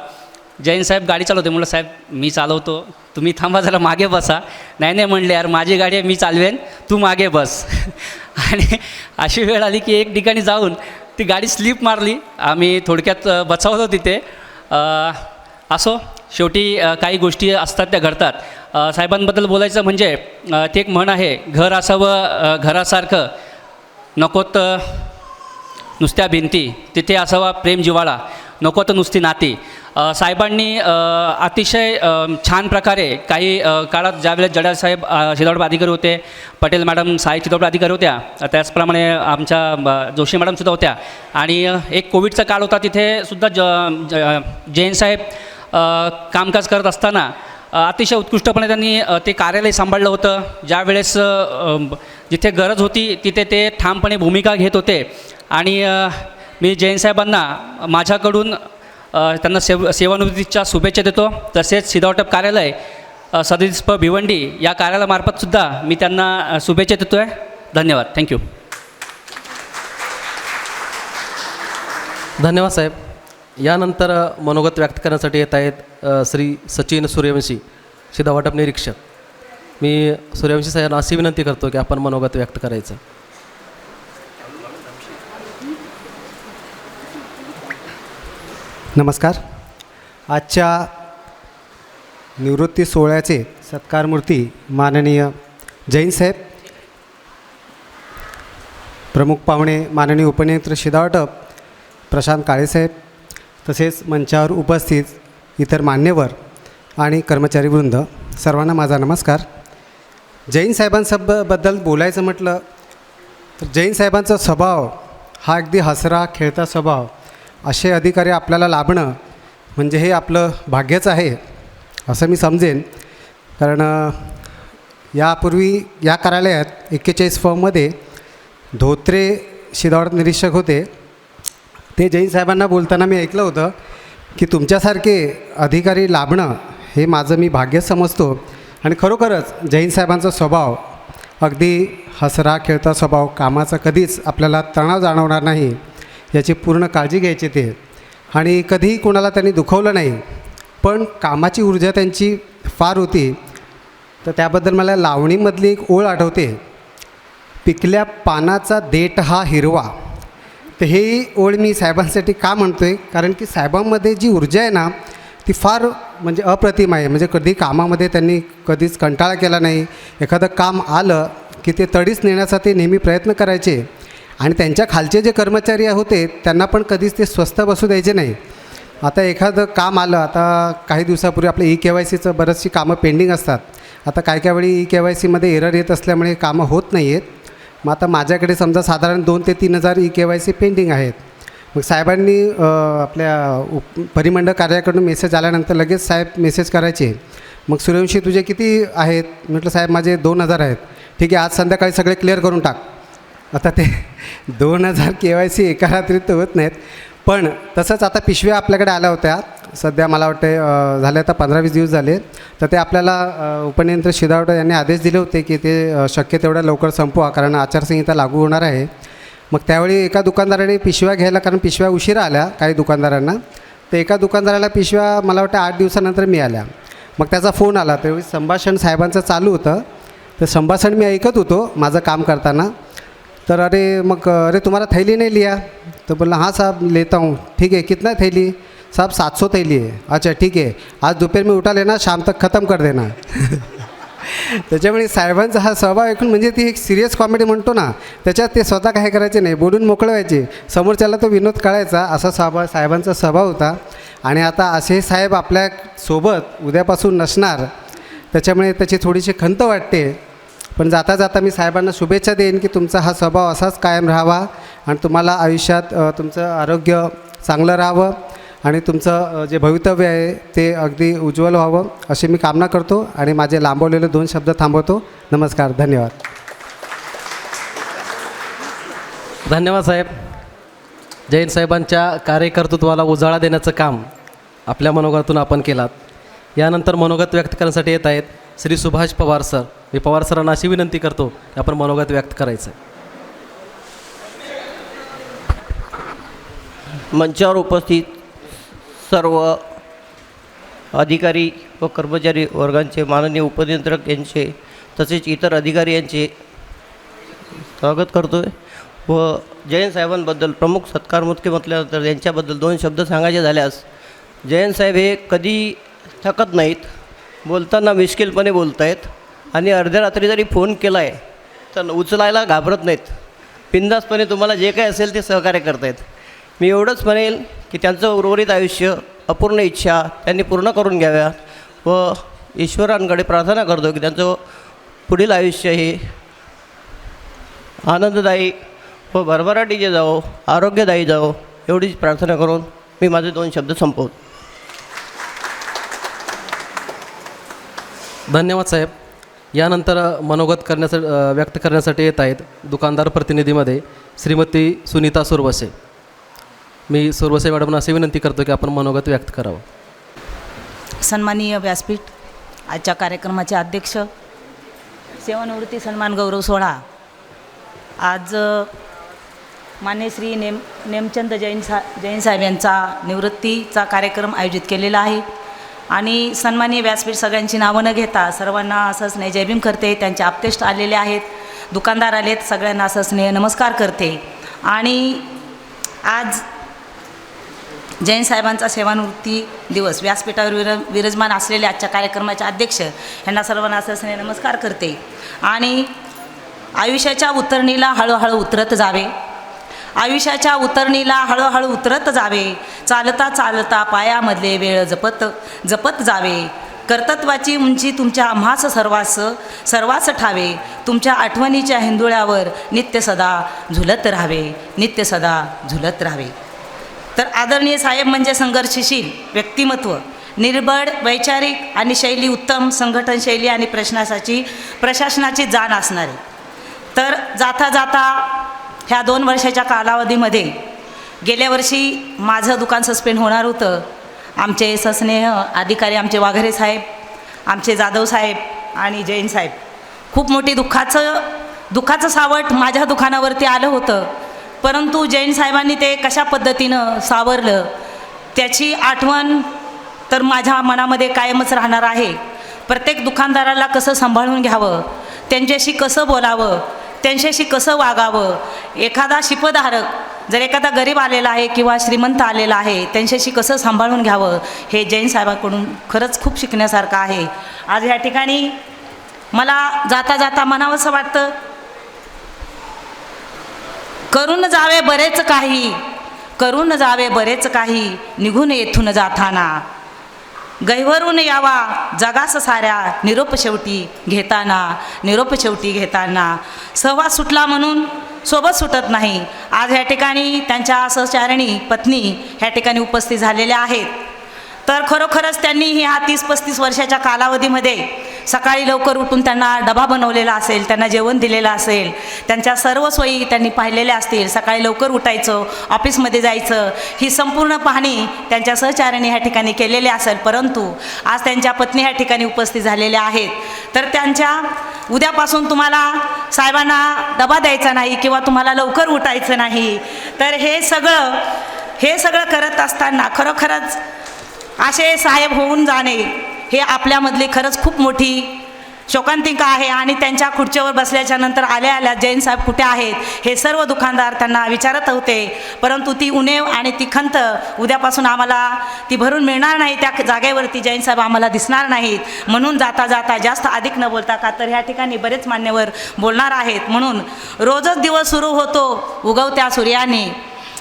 जैन साहेब गाडी चालवते. म्हटलं साहेब मी चालवतो, तुम्ही थांबा जरा मागे बसा. नाही नाही म्हणले, यार माझी गाडी आहे, मी चालवेन, तू मागे बस. आणि अशी वेळ आली की एक ठिकाणी जाऊन ती गाडी स्लिप मारली. आम्ही थोडक्यात बचावतो तिथे. असो, शेवटी काही गोष्टी असतात त्या घडतात. साहेबांबद्दल बोलायचं म्हणजे ते एक म्हण आहे, घर असावं घरासारखं, नकोत नुसत्या भिंती, तिथे असावा प्रेम जिव्हाळा, नको तर नुसती नाती. साहेबांनी अतिशय छान प्रकारे काही काळात ज्यावेळेस जडासाहेब शिधावटप अधिकारी होते, पटेल मॅडम सहाय्यक शिधावटप अधिकारी होत्या, त्याचप्रमाणे आमच्या जोशी मॅडमसुद्धा होत्या. आणि एक कोविडचा काळ होता, तिथे सुद्धा जैन साहेब कामकाज करत असताना अतिशय उत्कृष्टपणे त्यांनी ते कार्यालय सांभाळलं होतं. ज्यावेळेस जिथे गरज होती तिथे ते ठामपणे भूमिका घेत होते. आणि मी जैन साहेबांना माझ्याकडून त्यांना सेवानिवृत्तीच्या शुभेच्छा देतो. तसेच शिधावटप कार्यालय सदीस्प भिवंडी या कार्यालयामार्फतसुद्धा मी त्यांना शुभेच्छा देतो आहे. धन्यवाद. थँक्यू. धन्यवाद साहेब. यानंतर मनोगत व्यक्त करण्यासाठी येत आहेत श्री सचिन सूर्यवंशी, शिधावटप निरीक्षक. मी सूर्यवंशी साहेबांना अशी विनंती करतो की आपण मनोगत व्यक्त करायचं. नमस्कार. आजच्या निवृत्ती सोहळ्याचे सत्कारमूर्ती माननीय जैन साहेब, प्रमुख पाहुणे माननीय उपनियंत्रक शिधावटप प्रशांत काळेसाहेब, तसेच मंचावर उपस्थित इतर मान्यवर आणि कर्मचारीवृंद, सर्वांना माझा नमस्कार. जैन साहेबांबद्दल बोलायचं म्हटलं तर जैन साहेबांचा स्वभाव हा अगदी हसरा खेळता स्वभाव. असे अधिकारी आपल्याला लाभणं म्हणजे हे आपलं भाग्यच आहे असं मी समजेन. कारण यापूर्वी या कार्यालयात 41 फॉर्ममध्ये धोत्रे शिधावटप निरीक्षक होते. ते जैन साहेबांना बोलताना मी ऐकलं होतं की तुमच्यासारखे अधिकारी लाभणं हे माझं मी भाग्य समजतो. आणि खरोखरच जैन साहेबांचा स्वभाव अगदी हसरा खेळता स्वभाव, कामाचा कधीच आपल्याला तणाव जाणवणार नाही याची पूर्ण काळजी घ्यायची ते. आणि कधीही कोणाला त्यांनी दुखवलं नाही, पण कामाची ऊर्जा त्यांची फार होती. तर त्याबद्दल मला लावणीमधली एक ओळ आठवते, पिकल्या पानाचा देठ हा हिरवा. तर ही ओळ मी साहेबांसाठी का म्हणतो आहे, कारण की साहेबांमध्ये जी ऊर्जा आहे ना ती फार म्हणजे अप्रतिम आहे. म्हणजे कधी कामामध्ये त्यांनी कधीच कंटाळा केला नाही. एखादं काम आलं की ते तडीच नेण्याचा ते नेहमी प्रयत्न करायचे आणि त्यांच्या खालचे जे कर्मचारी होते त्यांना पण कधीच ते स्वस्थ बसू द्यायचे नाही. आता एखादं काम आलं, आता काही दिवसापूर्वी आपलं EKYCचं बरीचशी कामं पेंडिंग असतात. आता काय वेळी EKYCमध्ये एरर येत असल्यामुळे कामं होत नाही आहेत. मग आता माझ्याकडे समजा साधारण 2 ते 3 हजार EKYC पेंडिंग आहेत. मग साहेबांनी आपल्या परिमंडळ कार्याकडून मेसेज आल्यानंतर लगेच साहेब मेसेज करायचे, मग सूर्यवंशी तुझे किती आहेत? म्हटलं साहेब माझे 2000 आहेत. ठीक आहे, आज संध्याकाळी सगळे क्लिअर करून टाक. आता ते 2000 KYC एका रात्रीत तर होत नाहीत. पण तसंच आता पिशव्या आपल्याकडे आल्या होत्या. सध्या मला वाटते झाले आता 15-20 दिवस झाले. तर ते आपल्याला उपनियंत्रक शिदावडे यांनी आदेश दिले होते की ते शक्य तेवढ्या लवकर संपवा, कारण आचारसंहिता लागू होणार आहे. मग त्यावेळी एका दुकानदाराने पिशव्या घ्यायला, कारण पिशव्या उशिरा आल्या काही दुकानदारांना, तर एका दुकानदाराला पिशव्या मला वाटतं 8 दिवसानंतर मिळाल्या. मग त्याचा फोन आला. त्यावेळी संभाषण साहेबांचं चालू होतं. तर संभाषण मी ऐकत होतो माझं काम करताना. तर अरे तुम्हारा थैली नहीं लिया? तो बोला हाँ साहब लेता हूँ. ठीक है, कितना थैली? साहब 700 थैली है. अच्छा ठीक है, आज दोपहर में उठा लेना, शाम तक ख़त्म कर देना. त्याच्यामुळे साहेबांचा हा स्वभाव ऐकून, म्हणजे ती एक सिरियस कॉमेडी म्हणतो ना, त्याच्यात ते स्वतः काय करायचे नाही, बोलून मोकळे व्हायचे, समोरच्याला तो विनोद कळायचा. असा साहेबांचा स्वभाव होता. आणि आता असे साहेब आपल्यासोबत उद्यापासून नसणार, त्याच्यामुळे त्याची थोडीशी खंत वाटते. पण जाता जाता मी साहेबांना शुभेच्छा देईन की तुमचा हा स्वभाव असाच कायम राहावा आणि तुम्हाला आयुष्यात तुमचं आरोग्य चांगलं राहावं आणि तुमचं जे भवितव्य आहे ते अगदी उज्ज्वल व्हावं अशी मी कामना करतो आणि माझे लांबवलेले 2 शब्द थांबवतो. नमस्कार, धन्यवाद. धन्यवाद साहेब. जैन साहेबांच्या कार्यकर्तृत्वाला उजाळा देण्याचं काम आपल्या मनोगतातून आपण केलात. यानंतर मनोगत व्यक्त करण्यासाठी येत आहेत श्री सुभाष पवार सर. मी पवार सरांना अशी विनंती करतो की आपण मनोगत व्यक्त करायचं. मंचावर उपस्थित सर्व अधिकारी व कर्मचारी वर्गांचे, माननीय उपनियंत्रक यांचे तसेच इतर अधिकारी यांचे स्वागत करतो आहे. व जयंत साहेबांबद्दल प्रमुख सत्कार मुख्य म्हटल्यानंतर यांच्याबद्दल 2 शब्द सांगायचे झाल्यास, जयंत साहेब हे कधी थकत नाहीत, बोलताना मिश्किलपणे बोलत आहेत आणि अर्ध्या रात्री जरी फोन केला आहे तर उचलायला घाबरत नाहीत. बिनधास्तपणे तुम्हाला जे काही असेल ते सहकार्य करत आहेत. मी एवढंच म्हणेल की त्यांचं उर्वरित आयुष्य, अपूर्ण इच्छा त्यांनी पूर्ण करून घ्याव्यात व ईश्वरांकडे प्रार्थना करतो की त्यांचं पुढील आयुष्य हे आनंददायी व भरभराटीचे जावो, आरोग्यदायी जावो, एवढीच प्रार्थना करून मी माझे 2 शब्द संपवतो. धन्यवाद साहेब. यानंतर मनोगत व्यक्त करण्यासाठी येत आहेत दुकानदार प्रतिनिधीमध्ये श्रीमती सुनीता सुरवसे. मी सुरवसे मॅडमना अशी विनंती करतो की आपण मनोगत व्यक्त करावं. सन्माननीय व्यासपीठ, आजच्या कार्यक्रमाचे अध्यक्ष, सेवानिवृत्ती सन्मान गौरव सोहळा आज मान्य श्री नेमचंद जैन साहेब यांचा निवृत्तीचा कार्यक्रम आयोजित केलेला आहे. आणि सन्माननीय व्यासपीठ सगळ्यांची नावं न घेता सर्वांना असं स्नेह जय भीम करते. त्यांचे आप्तेष्ट आलेले आहेत, दुकानदार आलेत, सगळ्यांना असं स्नेह नमस्कार करते. आणि आज जैन साहेबांचा सेवानिवृत्ती दिवस व्यासपीठावर विराजमान असलेले आजच्या कार्यक्रमाचे अध्यक्ष यांना सर्वांना असं स्नेह नमस्कार करते. आणि आयुष्याच्या उतरणीला हळूहळू उतरत जावे, आयुष्याच्या उतरणीला हळूहळू उतरत जावे, चालता चालता पायामधले वेळ जपत जपत जावे, कर्तृत्वाची उंची तुमच्या आम्हास सर्वास ठावे, तुमच्या आठवणीच्या हिंदुळ्यावर नित्य सदा झुलत राहावे, नित्य सदा झुलत राहावे. तर आदरणीय साहेब म्हणजे संघर्षशील व्यक्तिमत्व, निर्भळ वैचारिक आणि शैली उत्तम, संघटन शैली आणि प्रशासनाची जाण असणारे. तर जाता जाता ह्या 2 वर्षाच्या कालावधीमध्ये गेल्या वर्षी माझं दुकान सस्पेंड होणार होतं. आमचे सस्नेह अधिकारी, आमचे वाघरे साहेब, आमचे जाधव साहेब आणि जैन साहेब, खूप मोठी दुःखाचं सावट माझ्या दुकानावरती आलं होतं. परंतु जैन साहेबांनी ते कशा पद्धतीनं सावरलं त्याची आठवण तर माझ्या मनामध्ये कायमच राहणार आहे. प्रत्येक दुकानदाराला कसं सांभाळून घ्यावं, त्यांच्याशी कसं बोलावं, त्यांच्याशी कसं वागावं, एखादा शिपधारक जर एखादा गरीब आलेला आहे किंवा श्रीमंत आलेला आहे त्यांच्याशी कसं सांभाळून घ्यावं, हे जैन साहेबांकडून खरंच खूप शिकण्यासारखं आहे. आज या ठिकाणी मला जाता जाता म्हणावंसं वाटतं करून जावे बरेच काही, करून जावे बरेच काही, निघून येथून जाताना. गैवरून यावा जगास साऱ्या, निरोप शेवटी घेताना, निरोप शेवटी घेताना. सहवास सुटला म्हणून सोबत सुटत नाही. आज ह्या ठिकाणी त्यांच्या सहचारिणी पत्नी ह्या ठिकाणी उपस्थित झालेल्या आहेत. तर खरोखरच त्यांनी ह्या 30-35 वर्षाच्या कालावधीमध्ये सकाळी लवकर उठून त्यांना डबा बनवलेला असेल, त्यांना जेवण दिलेलं असेल, त्यांच्या सर्व सोयी त्यांनी पाहिलेल्या असतील. सकाळी लवकर उठायचं, ऑफिसमध्ये जायचं, ही संपूर्ण पाहणी त्यांच्या सहचार्याने ह्या ठिकाणी केलेली असेल. परंतु आज त्यांच्या पत्नी ह्या ठिकाणी उपस्थित झालेल्या आहेत. तर त्यांच्या उद्यापासून तुम्हाला साहेबांना डबा द्यायचा नाही किंवा तुम्हाला लवकर उठायचं नाही. तर हे सगळं करत असताना खरोखरच असे साहेब होऊन जाणे हे आपल्यामधली खरंच खूप मोठी शोकांतिका आहे. आणि त्यांच्या खुर्चीवर बसल्याच्या नंतर आल्या जैन साहेब कुठे आहेत हे सर्व दुकानदार त्यांना विचारत होते. परंतु ती उणीव आणि ती खंत उद्यापासून आम्हाला ती भरून मिळणार नाही. त्या जागेवरती जैन साहेब आम्हाला दिसणार नाहीत. म्हणून जाता जास्त अधिक न बोलता, का तर ह्या ठिकाणी बरेच मान्यवर बोलणार आहेत. म्हणून रोजच दिवस सुरू होतो उगवत्या सूर्याने,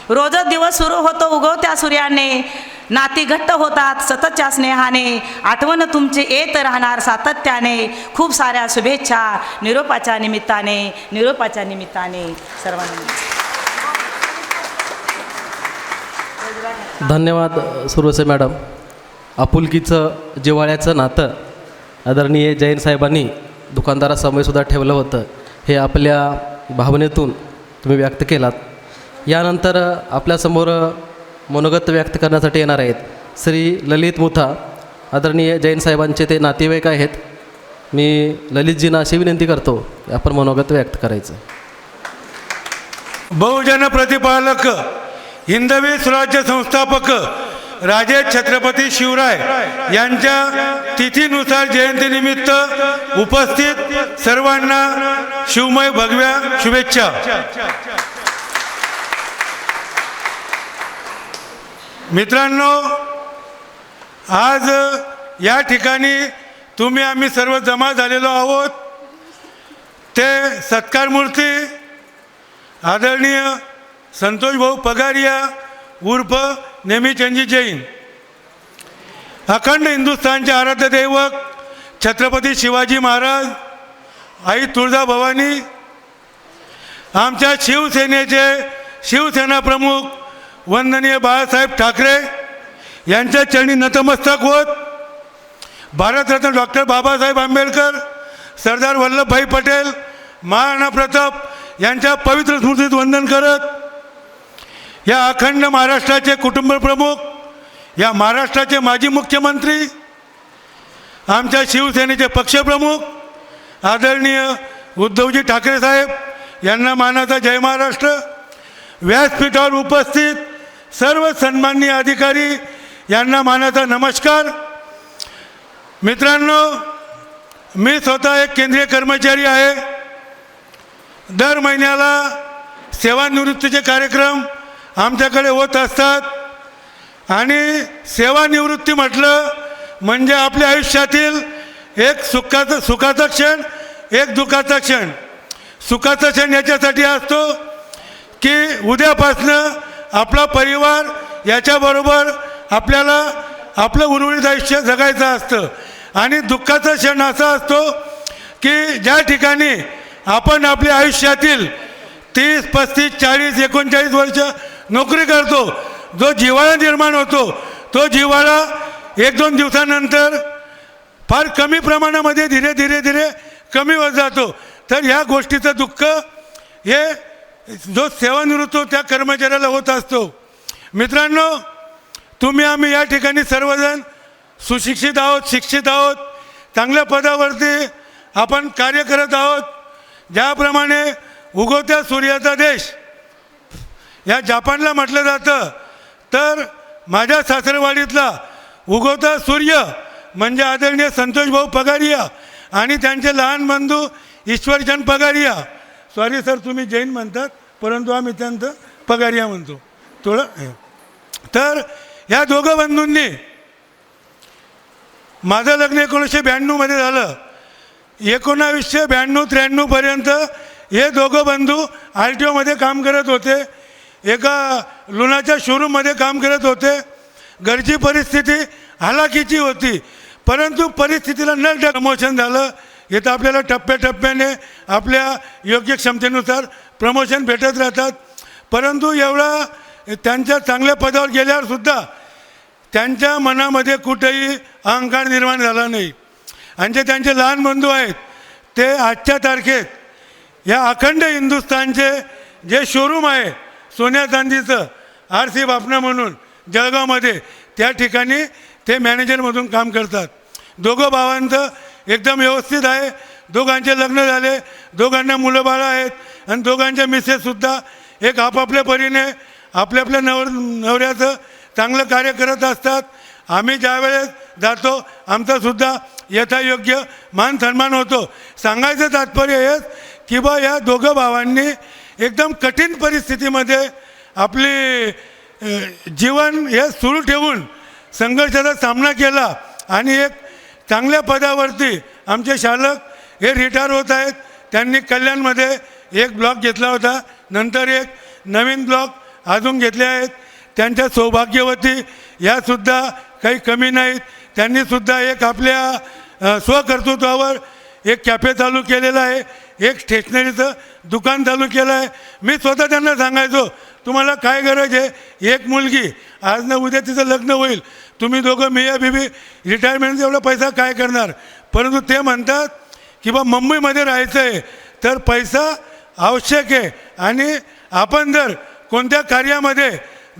रोजच दिवस सुरू होतो उगवत्या सूर्याने. नाती घट्ट होतात सततच्या स्नेहाने, आठवण तुमची येत राहणार सातत्याने. खूप साऱ्या शुभेच्छा निरोपाच्या निमित्ताने सर्वांना. धन्यवाद सुरवसे मॅडम. आपुलकीचं जिव्हाळ्याचं नातं आदरणीय जैन साहेबांनी दुकानदारासमोरसुद्धा ठेवलं होतं. हे आपल्या भावनेतून तुम्ही व्यक्त केलात. यानंतर आपल्यासमोर मनोगत व्यक्त करण्यासाठी येणार आहेत श्री ललित मुथा. आदरणीय जैन साहेबांचे ते नातेवाईक आहेत. मी ललितजींना अशी विनंती करतो की आपण मनोगत व्यक्त करायचं. बहुजन प्रतिपालक हिंदवी स्वराज्य संस्थापक राजे छत्रपती शिवराय यांच्या तिथीनुसार जयंतीनिमित्त उपस्थित सर्वांना शिवमय भगव्या शुभेच्छा. मित्रांनो, आज या ठिकाणी आम्ही सर्व जमा झालेलो आहोत ते सत्कारमूर्ती आदरणीय संतोष भाऊ पगारिया उर्फ नेमीचंदजी जैन, अखंड हिंदुस्थानचे आराध्य दैवत छत्रपती शिवाजी महाराज, आई तुळजाभवानी, आमच्या शिवसेनेचे शिवसेना प्रमुख वंदनीय बाळासाहेब ठाकरे यांच्या चरणी नतमस्तक होत, भारतरत्न डॉक्टर बाबासाहेब आंबेडकर, सरदार वल्लभभाई पटेल, महाराणा प्रताप यांच्या पवित्र स्मृतीत वंदन करत, या अखंड महाराष्ट्राचे कुटुंब प्रमुख, या महाराष्ट्राचे माजी मुख्यमंत्री, आमच्या शिवसेनेचे पक्षप्रमुख आदरणीय उद्धवजी ठाकरे साहेब यांना मानाचा जय महाराष्ट्र. व्यासपीठावर उपस्थित सर्व सन्माननीय अधिकारी यांना मानाचा नमस्कार. मित्रांनो, मी स्वतः एक केंद्रीय कर्मचारी आहे. दर महिन्याला सेवानिवृत्तीचे कार्यक्रम आमच्याकडे होत असतात आणि सेवानिवृत्ती म्हटलं म्हणजे आपल्या आयुष्यातील एक सुखाचा क्षण, एक दुःखाचा क्षण. सुखाचा क्षण याच्यासाठी असतो की उद्यापासनं आपला परिवार याच्याबरोबर आपल्याला आपलं उर्वरित आयुष्य जगायचं असतं. आणि दुःखाचा क्षण असा असतो की ज्या ठिकाणी आपण आपल्या आयुष्यातील 30, 35, 40, 39 वर्ष नोकरी करतो, जो जिव्हाळा निर्माण होतो तो जिव्हाळा 1-2 दिवसानंतर फार कमी प्रमाणामध्ये धीरे धीरे कमी होत जातो. तर ह्या गोष्टीचं दुःख हे जो सेवानिवृत्त त्या कर्मचाऱ्याला होत असतो. मित्रांनो, आम्ही या ठिकाणी सर्वजण सुशिक्षित आहोत, शिक्षित आहोत, चांगल्या पदावरती आपण कार्य करत आहोत. ज्याप्रमाणे उगवत्या सूर्याचा देश या जपानला म्हटलं जातं, तर माझ्या सासरवाडीतला उगवता सूर्य म्हणजे आदरणीय संतोष भाऊ पगारिया आणि त्यांचे लहान बंधू ईश्वरचंद पगारिया. सॉरी सर, तुम्ही जैन म्हणतात परंतु आम्ही त्यांचं पगारिया म्हणतो थोडं. तर ह्या दोघं बंधूंनी, माझं लग्न 1992 झालं. 1992-93 पर्यंत हे दोघं बंधू आर टी ओमध्ये काम करत होते, एका लुनाच्या शोरूममध्ये काम करत होते. घरची परिस्थिती हालाकीची होती, परंतु परिस्थितीला न प्रमोशन झालं. इथं आपल्याला टप्प्याटप्प्याने आपल्या योग्य क्षमतेनुसार प्रमोशन भेटत राहतात. परंतु एवढा त्यांच्या चांगल्या पदावर गेल्यावरसुद्धा त्यांच्या मनामध्ये कुठेही अहंकार निर्माण झाला नाही. आणि जे त्यांचे लहान बंधू आहेत ते आजच्या तारखेत या अखंड हिंदुस्थानचे जे शोरूम आहे सोन्या चांदीचं RC बापना म्हणून जळगावमध्ये, त्या ठिकाणी ते मॅनेजरमधून काम करतात. दोघं भावांचं एकदम व्यवस्थित आहे. दोघांचे लग्न झाले, दोघांना मुलं बाळं आहेत आणि दोघांच्या मिसेससुद्धा एक आपापल्या परीने आपल्या नवऱ्याचं चांगलं कार्य करत असतात. आम्ही ज्यावेळेस जातो आमचासुद्धा यथायोग्य मान सन्मान होतो. सांगायचं तात्पर्य हेच की बा या दोघं भावांनी एकदम कठीण परिस्थितीमध्ये आपली जीवन हे सुरू ठेवून संघर्षाचा सामना केला आणि एक चांगल्या पदावरती आमचे शालक हे रिटायर होत आहेत. त्यांनी कल्याणमध्ये एक ब्लॉक घेतला होता, नंतर एक नवीन ब्लॉक अजून घेतले आहेत. त्यांच्या सौभाग्यवती यासुद्धा काही कमी नाहीत. त्यांनीसुद्धा एक आपल्या स्वकर्तृत्वावर एक कॅफे चालू केलेला आहे, एक स्टेशनरीचं दुकान चालू केलं आहे. मी स्वतः त्यांना सांगायचो तुम्हाला काय गरज आहे, एक मुलगी आज ना उद्या तिचं लग्न होईल, तुम्ही दोघं मिया बीबी रिटायरमेंटचा एवढा पैसा काय करणार. परंतु ते म्हणतात की बा मुंबईमध्ये राहायचं आहे तर पैसा आवश्यक आहे आणि आपण जर कोणत्या कार्यामध्ये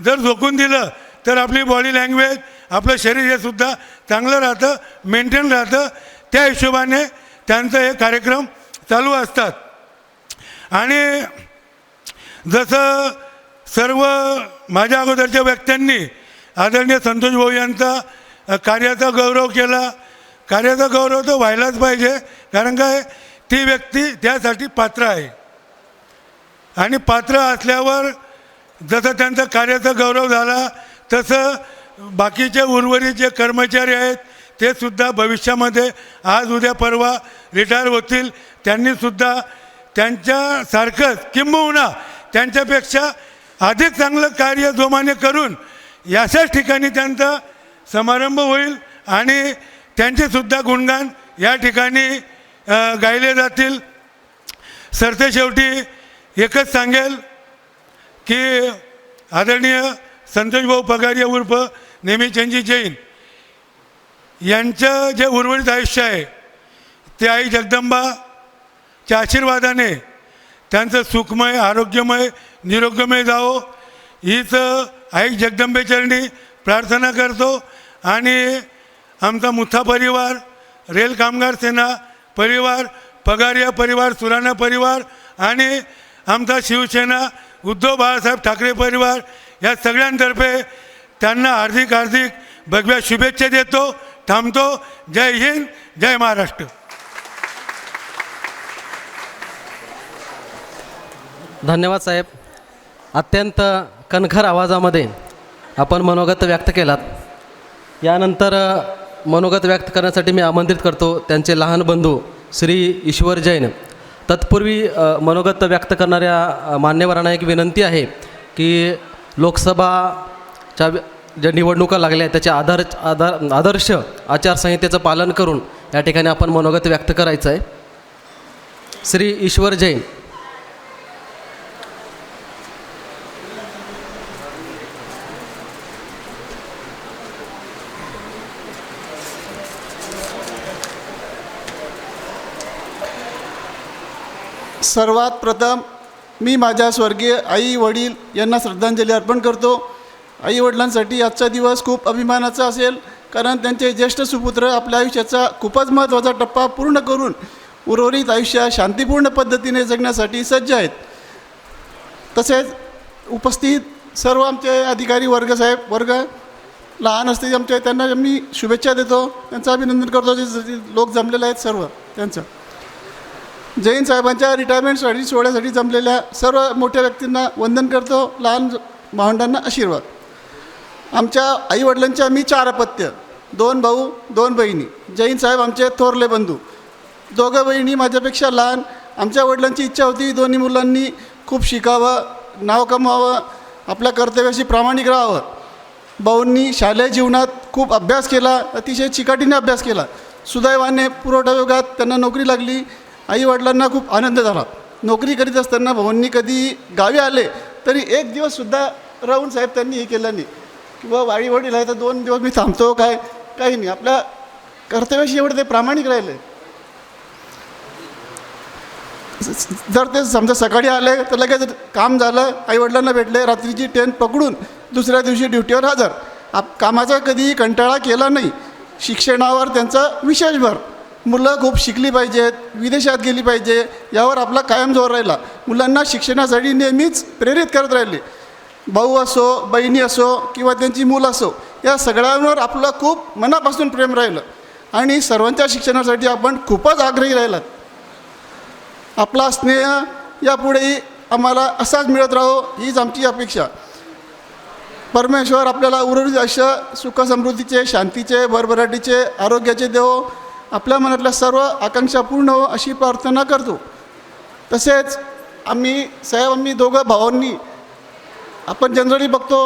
जर झोकून दिलं तर आपली बॉडी लँग्वेज आपलं शरीर हे सुद्धा चांगलं राहतं, मेंटेन राहतं. त्या हिशोबाने त्यांचं हे कार्यक्रम चालू असतात. आणि जसं सर्व माझ्या अगोदरच्या व्यक्तींनी आदरणीय संतोष भाऊ यांचा कार्याचा गौरव केला. कार्याचा गौरव तर व्हायलाच पाहिजे, कारण काय ती व्यक्ती त्यासाठी पात्र आहे. आणि पात्र असल्यावर जसं त्यांचा कार्याचा गौरव झाला तसं बाकीचे उर्वरित जे कर्मचारी आहेत ते सुद्धा भविष्यामध्ये आज उद्या परवा रिटायर होतील. त्यांनीसुद्धा त्यांच्यासारखंच किंबहुना त्यांच्यापेक्षा अधिक चांगलं कार्य जोमाने करून याच्याच ठिकाणी त्यांचा समारंभ होईल आणि त्यांचेसुद्धा गुणगान या ठिकाणी गायले जातील. सरते शेवटी एकच सांगेल की आदरणीय संतोष भाऊ पगारिया उर्फ नेहमीचंदजी जैन यांचं जे उर्वरित आयुष्य आहे ते आई जगदंबाच्या आशीर्वादाने त्यांचं सुखमय, आरोग्यमय, निरोग्यमय जावो हीच आई जगदंबेचरणी प्रार्थना करतो. आणि आमचा मुथा परिवार, रेल कामगार सेना परिवार, पगारिया परिवार, सुराणा परिवार आणि आमचा शिवसेना उद्धव बाळासाहेब ठाकरे परिवार या सगळ्यांतर्फे त्यांना हार्दिक भगव्या शुभेच्छा देतो. थांबतो. जय हिंद, जय महाराष्ट्र. धन्यवाद साहेब. अत्यंत कणखर आवाजामध्ये आपण मनोगत व्यक्त केलात. यानंतर मनोगत व्यक्त करण्यासाठी मी आमंत्रित करतो त्यांचे लहान बंधू श्री ईश्वर जैन. तत्पूर्वी मनोगत व्यक्त करणाऱ्या मान्यवरांना एक विनंती आहे की लोकसभाच्या ज्या निवडणुका लागल्या आहेत त्याच्या आदर्श आचारसंहितेचं पालन करून या ठिकाणी आपण मनोगत व्यक्त करायचं आहे. श्री ईश्वर जैन. सर्वात प्रथम मी माझ्या स्वर्गीय आई वडील यांना श्रद्धांजली अर्पण करतो. आई वडिलांसाठी आजचा दिवस खूप अभिमानाचा असेल, कारण त्यांचे ज्येष्ठ सुपुत्र आपल्या आयुष्याचा खूपच महत्त्वाचा टप्पा पूर्ण करून उर्वरित आयुष्य शांतीपूर्ण पद्धतीने जगण्यासाठी सज्ज आहेत. तसेच उपस्थित सर्व आमचे अधिकारी वर्ग लहान असते आमचे त्यांना मी शुभेच्छा देतो, त्यांचं अभिनंदन करतो. जे लोक जमलेले आहेत सर्व त्यांचं. जैन साहेबांच्या रिटायरमेंटसाठी सोहळ्यासाठी जमलेल्या सर्व मोठ्या व्यक्तींना वंदन करतो. लहान भावंडांना आशीर्वाद. आमच्या आईवडिलांच्या मी 4 अपत्य, 2 भाऊ 2 बहिणी. जैन साहेब आमचे थोरले बंधू. 2 बहिणी माझ्यापेक्षा लहान आमच्या वडिलांची इच्छा होती दोन्ही मुलांनी खूप शिकावं, नाव कमवावं, आपल्या कर्तव्याशी प्रामाणिक राहावं. भाऊंनी शालेय जीवनात खूप अभ्यास केला, अतिशय चिकाटीने अभ्यास केला. सुदैवाने पुरवठा विभागात त्यांना नोकरी लागली. आईवडिलांना खूप आनंद झाला. नोकरी करीत असताना भाऊंनी कधी गावी आले तरी एक दिवससुद्धा राहून साहेब त्यांनी हे केलं नाही किंवा वाडी वडील आहे तर 2 दिवस मी थांबतो काही नाही. आपल्या कर्तव्याशी एवढे ते प्रामाणिक राहिले. जर ते समजा सकाळी आले तर लगेच काम झालं, आईवडिलांना भेटले, रात्रीची ट्रेन पकडून दुसऱ्या दिवशी ड्युटीवर हजर. कामाचा कधीही कंटाळा केला नाही. शिक्षणावर त्यांचा विशेष भर. मुलं खूप शिकली पाहिजेत, विदेशात गेली पाहिजे यावर आपला कायम जोर राहिला. मुलांना शिक्षणासाठी नेहमीच प्रेरित करत राहिले. भाऊ असो, बहिणी असो किंवा त्यांची मुलं असो, या सगळ्यांवर आपलं खूप मनापासून प्रेम राहिलं आणि सर्वांच्या शिक्षणासाठी आपण खूपच आग्रही राहिलात. आपला स्नेह यापुढेही आम्हाला असाच मिळत राहो हीच आमची अपेक्षा. परमेश्वर आपल्याला उर्वरित आयुष्य सुखसमृद्धीचे, शांतीचे, भरभराटीचे, आरोग्याचे देवो. आपल्या मनातल्या सर्व आकांक्षा पूर्ण हो अशी प्रार्थना करतो. तसेच आम्ही दोघं भावांनी, आपण जनरली बघतो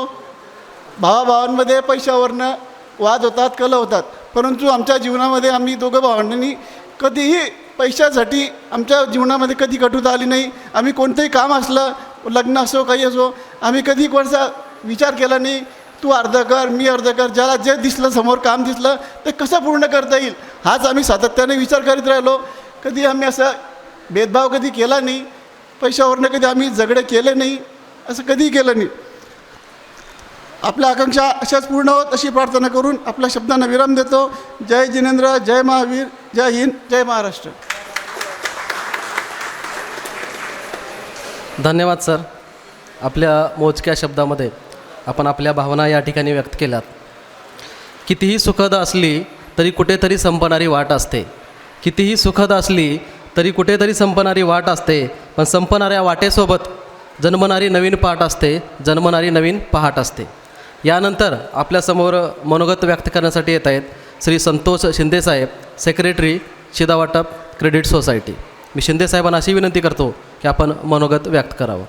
भावाभावांमध्ये पैशावरनं वाद होतात, कल होतात, परंतु आमच्या जीवनामध्ये आम्ही दोघं भावांनी कधीही पैशासाठी आमच्या जीवनामध्ये कधी कटुता आली नाही. आम्ही कोणतंही काम असलं, लग्न असो काही असो, आम्ही कधी कोणाचा विचार केला नाही तू अर्ध कर मी अर्ध कर. ज्याला जे दिसलं समोर काम दिसलं ते कसं पूर्ण करता येईल हाच आम्ही सातत्याने विचार करीत राहिलो. कधी आम्ही असा भेदभाव कधी केला नाही. पैशावरनं कधी आम्ही झगडे केले नाही, असं कधीही केलं नाही. आपल्या आकांक्षा अशाच पूर्ण होत अशी प्रार्थना करून आपल्या शब्दांना विराम देतो. जय जिनेंद्र, जय महावीर, जय हिंद, जय महाराष्ट्र. धन्यवाद सर. आपल्या मोजक्या शब्दामध्ये आपण आपल्या भावना या ठिकाणी व्यक्त केल्यात. कितीही सुखद असली तरी कुठेतरी संपणारी वाट असते. कितीही सुखद असली तरी कुठेतरी संपणारी वाट असते. पण संपणाऱ्या वाटेसोबत जन्मणारी नवीन पाठ असते, जन्मणारी नवीन पहाट असते. यानंतर आपल्यासमोर मनोगत व्यक्त करण्यासाठी येत आहेत श्री संतोष शिंदेसाहेब, सेक्रेटरी शिधावाटप क्रेडिट सोसायटी. मी शिंदेसाहेबांना अशी विनंती करतो की आपण मनोगत व्यक्त करावं.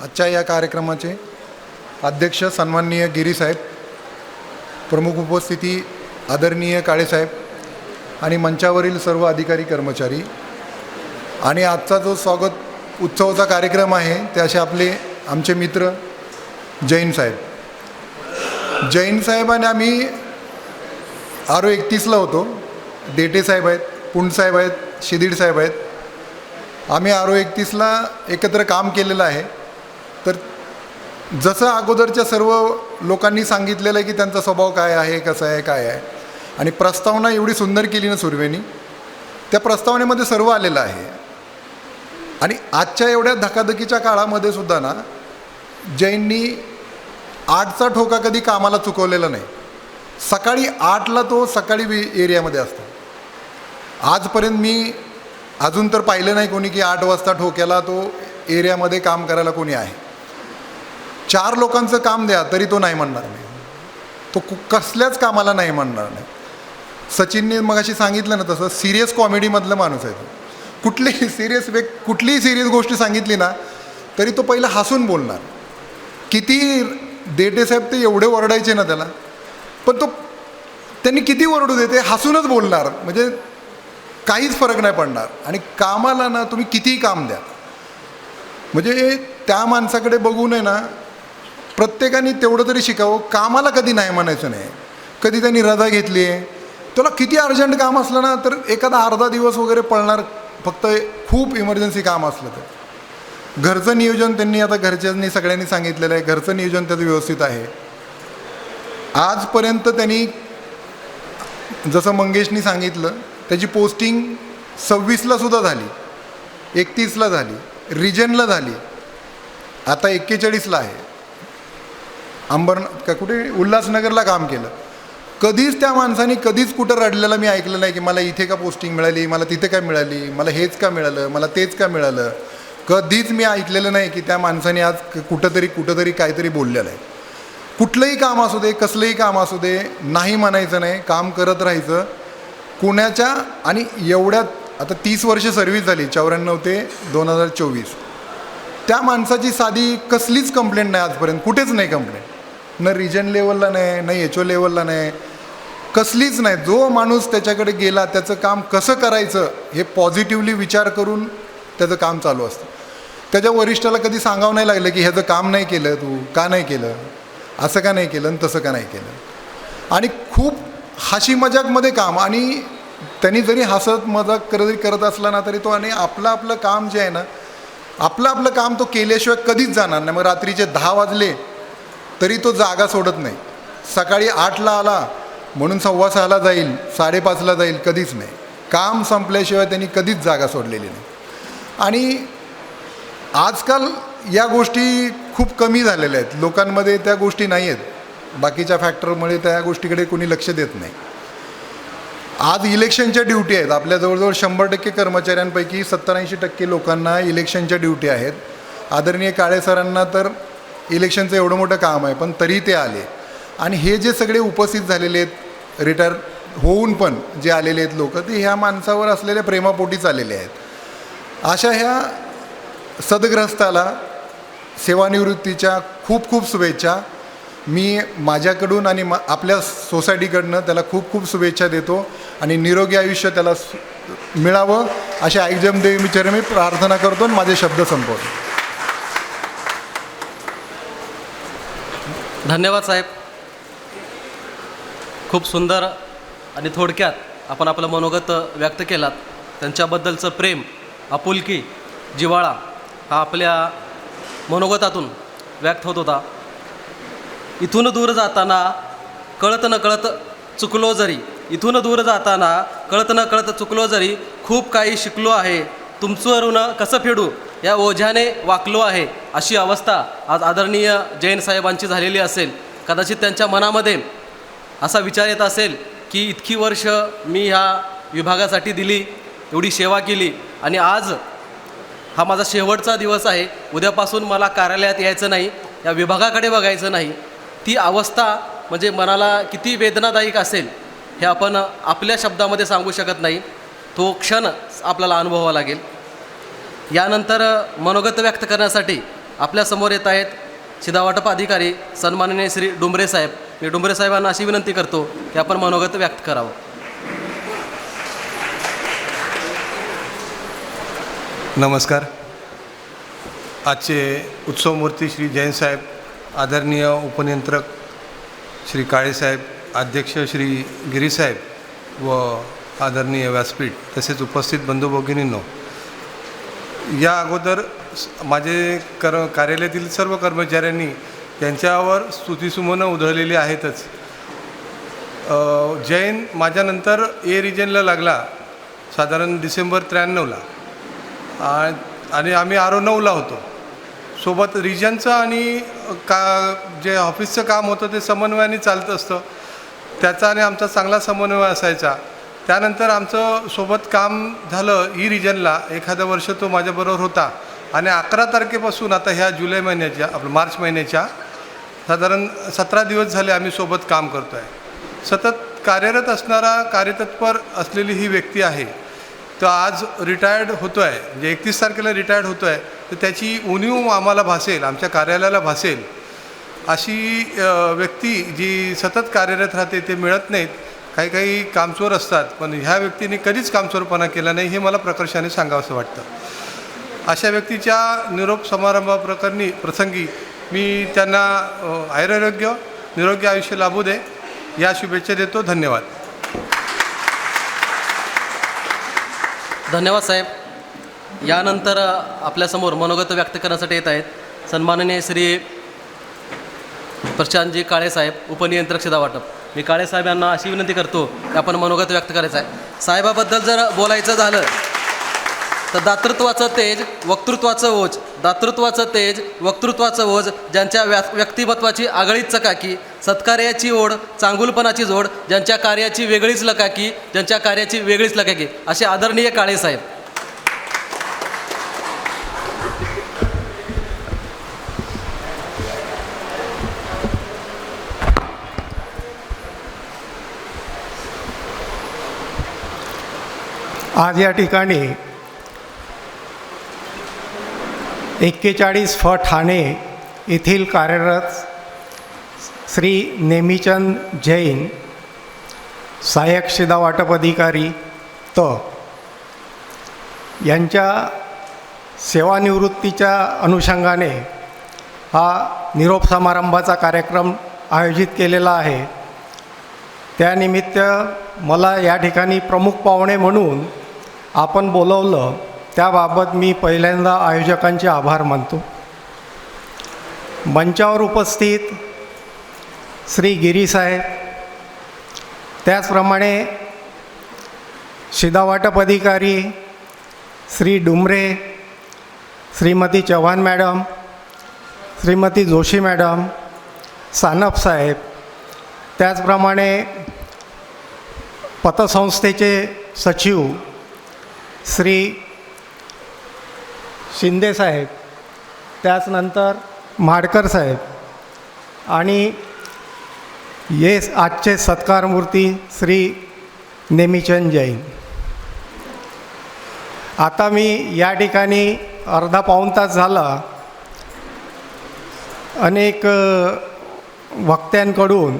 आजच्या या कार्यक्रमाचे अध्यक्ष सन्माननीय गिरीसाहेब, प्रमुख उपस्थिती आदरणीय काळेसाहेब आणि मंचावरील सर्व अधिकारी कर्मचारी, आणि आजचा जो स्वागत उत्सवाचा कार्यक्रम आहे ते असे आमचे मित्र जैन साहेब. जैन साहेब आणि आम्ही RO31ला होतो. देटे साहेब आहेत, पुंड साहेब आहेत, शिदीड साहेब आहेत. आम्ही RO31ला एकत्र काम केलेलं आहे. तर जसं अगोदरच्या सर्व लोकांनी सांगितलेलं आहे की त्यांचा स्वभाव काय आहे, कसा आहे, काय आहे, आणि प्रस्तावना एवढी सुंदर केली ना सुर्वेनी, त्या प्रस्तावनेमध्ये सर्व आलेलं आहे. आणि आजच्या एवढ्या धकाधकीच्या काळामध्ये सुद्धा ना जैननी 8चा ठोका कधी कामाला चुकवलेला नाही. सकाळी 8ला तो सकाळी एरियामध्ये असतो. आजपर्यंत मी अजून तर पाहिलं नाही कोणी की 8 वाजता ठोक्याला तो एरियामध्ये काम करायला कोणी आहे. 4 लोकांचं काम द्या तरी तो नाही म्हणणार नाही. तो कसल्याच कामाला नाही म्हणणार नाही. सचिनने मगाशी सांगितलं ना तसं सिरियस कॉमेडीमधलं माणूस आहे तो. कुठलीही सिरियस गोष्ट सांगितली ना तरी तो पहिला हसून बोलणार. किती देटेसाहेब ते एवढे ओरडायचे ना त्याला, पण त्यांनी किती ओरडू देते हसूनच बोलणार. म्हणजे काहीच फरक नाही पडणार. आणि कामाला ना तुम्ही कितीही काम द्या, म्हणजे त्या माणसाकडे बघू नये ना प्रत्येकाने तेवढं तरी शिकावं. कामाला कधी नाही म्हणायचं नाही. कधी त्यांनी रजा घेतली आहे, तुला किती अर्जंट काम असलं ना तर एखादा अर्धा दिवस वगैरे पळणार, फक्त खूप इमर्जन्सी काम असलं तर. घरचं नियोजन त्यांनी आता घरच्यांनी सगळ्यांनी सांगितलेलं आहे, घरचं नियोजन त्याचं व्यवस्थित आहे. आजपर्यंत त्यांनी जसं मंगेशनी सांगितलं त्याची पोस्टिंग 26ला सुद्धा झाली, 31ला झाली, रिजनला झाली, आता 41ला आहे. कुठे उल्हासनगरला काम केलं. कधीच त्या माणसाने कधीच कुठं रडलेलं मी ऐकलं नाही की मला इथे का पोस्टिंग मिळाली, मला तिथे काय मिळाली, मला हेच का मिळालं, मला तेच का मिळालं. कधीच मी ऐकलेलं नाही की त्या माणसाने आज कुठंतरी काहीतरी बोललेलं आहे. कुठलंही काम असू दे, कसलंही काम असू दे, नाही म्हणायचं नाही, काम करत राहायचं. कुणाच्या आणि एवढ्यात आता 30 वर्ष सर्व्हिस झाली 94 ते 2024. त्या माणसाची साधी कसलीच कंप्लेंट नाही आजपर्यंत, कुठेच नाही कंप्लेंट, न रिजन लेवलला नाही, न HO लेवलला नाही, कसलीच नाही. जो माणूस त्याच्याकडे गेला त्याचं काम कसं करायचं हे पॉझिटिव्हली विचार करून त्याचं काम चालू असतं. त्याच्या वरिष्ठाला कधी सांगावं नाही लागलं की ह्याचं काम नाही केलं, तू का नाही केलं, असं का नाही केलं आणि तसं का नाही केलं. आणि खूप हसी मजाकमध्ये काम, आणि त्यांनी जरी हसत मजाक करत असला ना तरी तो, आणि आपलं काम जे आहे ना, आपलं काम तो केल्याशिवाय कधीच जाणार नाही. मग रात्रीचे 10 वाजले तरी तो जागा सोडत नाही. सकाळी 8ला आला म्हणून 6:15ला जाईल, 5:30ला जाईल, कधीच नाही. काम संपल्याशिवाय त्यांनी कधीच जागा सोडलेली नाही. आणि आजकाल या गोष्टी खूप कमी झालेल्या आहेत, लोकांमध्ये त्या गोष्टी नाही आहेत. बाकीच्या फॅक्टरमुळे त्या गोष्टीकडे कोणी लक्ष देत नाही. आज इलेक्शनच्या ड्युटी आहेत आपल्या, जवळजवळ 100% कर्मचाऱ्यांपैकी 70-80% लोकांना इलेक्शनच्या ड्युटी आहेत. आदरणीय काळे सरांना तर इलेक्शनचं एवढं मोठं काम आहे, पण तरी ते आले. आणि हे जे सगळे उपस्थित झालेले आहेत, रिटायर होऊन पण जे आलेले आहेत लोक, ते ह्या माणसावर असलेल्या प्रेमापोटीच आलेले आहेत. अशा ह्या सदग्रस्ताला सेवानिवृत्तीच्या खूप खूप शुभेच्छा. मी माझ्याकडून आणि आपल्या सोसायटीकडनं त्याला खूप खूप शुभेच्छा देतो, आणि निरोगी आयुष्य त्याला मिळावं अशा ऐकजमदेवी मी चरणी प्रार्थना करतो आणि माझे शब्द संपवतो. धन्यवाद साहेब. खूप सुंदर आणि थोडक्यात आपण आपलं मनोगत व्यक्त केलात. त्यांच्याबद्दलचं प्रेम, आपुलकी, जिव्हाळा हा आपल्या मनोगतातून व्यक्त होत होता. इथून दूर जाताना कळत न कळत चुकलो जरी, इथून दूर जाताना कळत न कळत चुकलो जरी, खूप काही शिकलो आहे, तुमचं ऋण कसं फेडू या ओझ्याने वाकलो आहे, अशी अवस्था आज आदरणीय जैन साहेबांची झालेली असेल. कदाचित त्यांच्या मनामध्ये असा विचार येत असेल की इतकी वर्ष मी ह्या विभागासाठी दिली, एवढी सेवा केली, आणि आज हा माझा शेवटचा दिवस आहे, उद्यापासून मला कार्यालयात यायचं नाही, या विभागाकडे बघायचं नाही. ती अवस्था म्हणजे मनाला किती वेदनादायक असेल हे आपण आपल्या शब्दामध्ये सांगू शकत नाही. तो क्षण आपल्याला अनुभवावा लागेल. यानंतर मनोगत व्यक्त करण्यासाठी आपल्यासमोर येत आहेत शिधावाटप अधिकारी सन्माननीय श्री डुंबरे साहेब. मी डुंबरे साहेबांना अशी विनंती करतो की आपण मनोगत व्यक्त करावं. नमस्कार. आजचे उत्सवमूर्ती श्री जैन साहेब, आदरणीय उपनियंत्रक श्री काळेसाहेब, अध्यक्ष श्री गिरीसाहेब व आदरणीय व्यासपीठ, तसेच उपस्थित बंधू भगिनींनो, या अगोदर माझे कार्यालयातील सर्व कर्मचाऱ्यांनी त्यांच्यावर स्तुतिसुमनं उधळलेली आहेतच. जैन माझ्यानंतर ए रिजनला लागला साधारण डिसेंबर 93ला, आणि आम्ही RO9ला होतो. सोबत रिजनचं आणि जे ऑफिसचं काम होतं ते समन्वयाने चालत असतं, त्याचा आणि आमचा चांगला समन्वय असायचा. त्यानंतर आमचं सोबत काम झालं ई रिजनला, एखादं वर्ष तो माझ्याबरोबर होता, आणि 11 तारखेपासून आता ह्या जुलै महिन्याच्या मार्च महिन्याच्या साधारण 17 दिवस झाले आम्ही सोबत काम करतो आहे. सतत कार्यरत असणारा, कार्यतत्पर असलेली ही व्यक्ती आहे. तो आज रिटायर्ड होतो आहे, म्हणजे 31 तारखेला रिटायर्ड होतो आहे, तर त्याची उणीव आम्हाला भासेल, आमच्या कार्यालयाला भासेल, अशी व्यक्ती जी सतत कार्यरत राहते ते मिळत नाहीत. काही कामचोर असतात, पण ह्या व्यक्तीने कधीच कामचोरपणा केला नाही हे मला प्रकर्षाने सांगावंसं वाटतं. अशा व्यक्तीच्या निरोप प्रसंगी मी त्यांना आयुरारोग्य, निरोगी आयुष्य लाभू दे या शुभेच्छा देतो. धन्यवाद. धन्यवाद साहेब. यानंतर आपल्यासमोर मनोगत व्यक्त करण्यासाठी येत आहेत सन्माननीय श्री प्रशांतजी काळे साहेब, उपनियंत्रक शिधावाटप. मी काळे साहेब यांना अशी विनंती करतो की आपण मनोगत व्यक्त करायचं आहे. साहेबाबद्दल जर बोलायचं झालं तर दातृत्वाचं तेज, वक्तृत्वाचं ओझ, दातृत्वाचं तेज, वक्तृत्वाचं ओझ, ज्यांच्या व्यक्तिमत्वाची आगळीच चकाकी, सत्कार्याची ओढ, चांगुलपणाची जोड, ज्यांच्या कार्याची वेगळीच लकाकी, ज्यांच्या कार्याची वेगळीच लकाकी, असे आदरणीय काळे साहेब. आज या ठिकाणी 41 फ ठाणे येथील कार्यरत श्री नेमीचंद जैन सहाय्यक शिधा वाटप अधिकारी यांच्या सेवानिवृत्तीच्या अनुषंगाने हा निरोप समारंभाचा कार्यक्रम आयोजित केलेला आहे. त्यानिमित्त मला या ठिकाणी प्रमुख पाहुणे म्हणून आपण बोलवलं, त्याबाबत मी पहिल्यांदा आयोजकांचे आभार मानतो. मंचावर उपस्थित श्री गिरीसाहेब, त्याचप्रमाणे शिधावाटप अधिकारी श्री डुमरे, श्रीमती चव्हाण मॅडम, श्रीमती जोशी मॅडम, सानप साहेब, त्याचप्रमाणे पतसंस्थेचे सचिव श्री शिंदे साहेब, त्याचनंतर माडकर साहेब आणि ये आजचे सत्कारमूर्ती श्री नेमीचंद जैन. आता मी या ठिकाणी अर्धा पाऊण तास झाला अनेक वक्त्यांकडून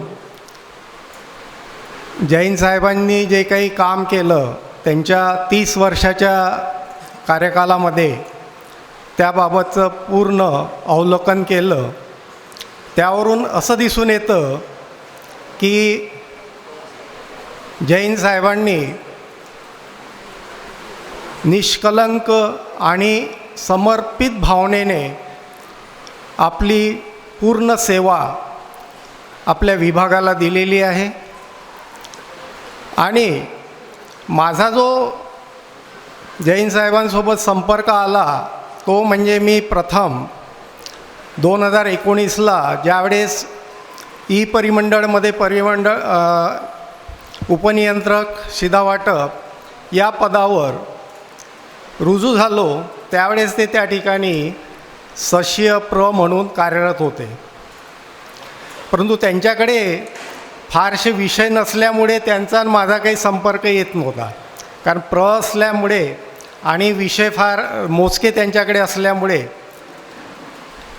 जैन साहेबांनी जे काही काम केलं त्यांच्या 30 वर्षाच्या कार्यकालामध्ये, त्याबाबतचं पूर्ण अवलोकन केलं. त्यावरून असं दिसून येतं की जैन साहेबांनी निष्कलंक आणि समर्पित भावनेने आपली पूर्ण सेवा आपल्या विभागाला दिलेली आहे. आणि माझा जो जैन साहेबांसोबत संपर्क आला तो म्हणजे मी प्रथम 2019ला ज्यावेळेस परिमंडळमध्ये उपनियंत्रक शिधावाटप या पदावर रुजू झालो, त्यावेळेस ते त्या ठिकाणी सश्य प्र म्हणून कार्यरत होते. परंतु त्यांच्याकडे फारसे विषय नसल्यामुळे त्यांचा माझा काही संपर्क येत नव्हता, कारण प्र असल्यामुळे आणि विषय फार मोजके त्यांच्याकडे असल्यामुळे.